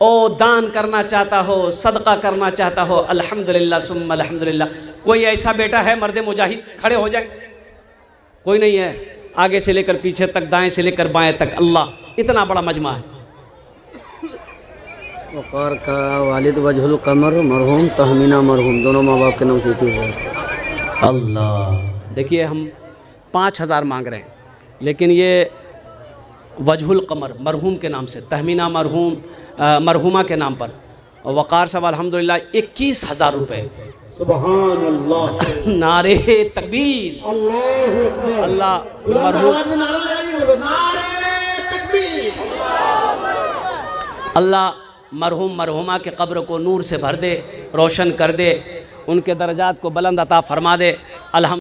ओ दान करना चाहता हो, सदका करना चाहता हो? अल्हम्दुलिल्लाह सुम्मा अल्हम्दुलिल्लाह। कोई ऐसा बेटा है मर्द मुजाहिद? खड़े हो जाए। कोई नहीं है? आगे से लेकर पीछे तक, दाएं से लेकर बाएं तक, अल्लाह इतना बड़ा मजमा है। वक़ार का वालिद वजहुल कमर मरहूम तहमीना मरहूम, दोनों माँ बाप के नाम से है। अल्लाह, देखिए हम 5000 मांग रहे हैं, लेकिन ये वजहुल कमर मरहूम के नाम से, तहमीना मरहूम मरहूमा के नाम पर, और वक़ार साहब अल्हम्दुलिल्लाह 21000 रुपये। सुभान अल्लाह, नारे तकबीर, अल्लाह मरहूम, अल्लाह मरहूम मरहूमा के कब्र को नूर से भर दे, रोशन कर दे, उनके दर्जात को बुलंद अता फरमा दे। अल्हम्दुलिल्लाह।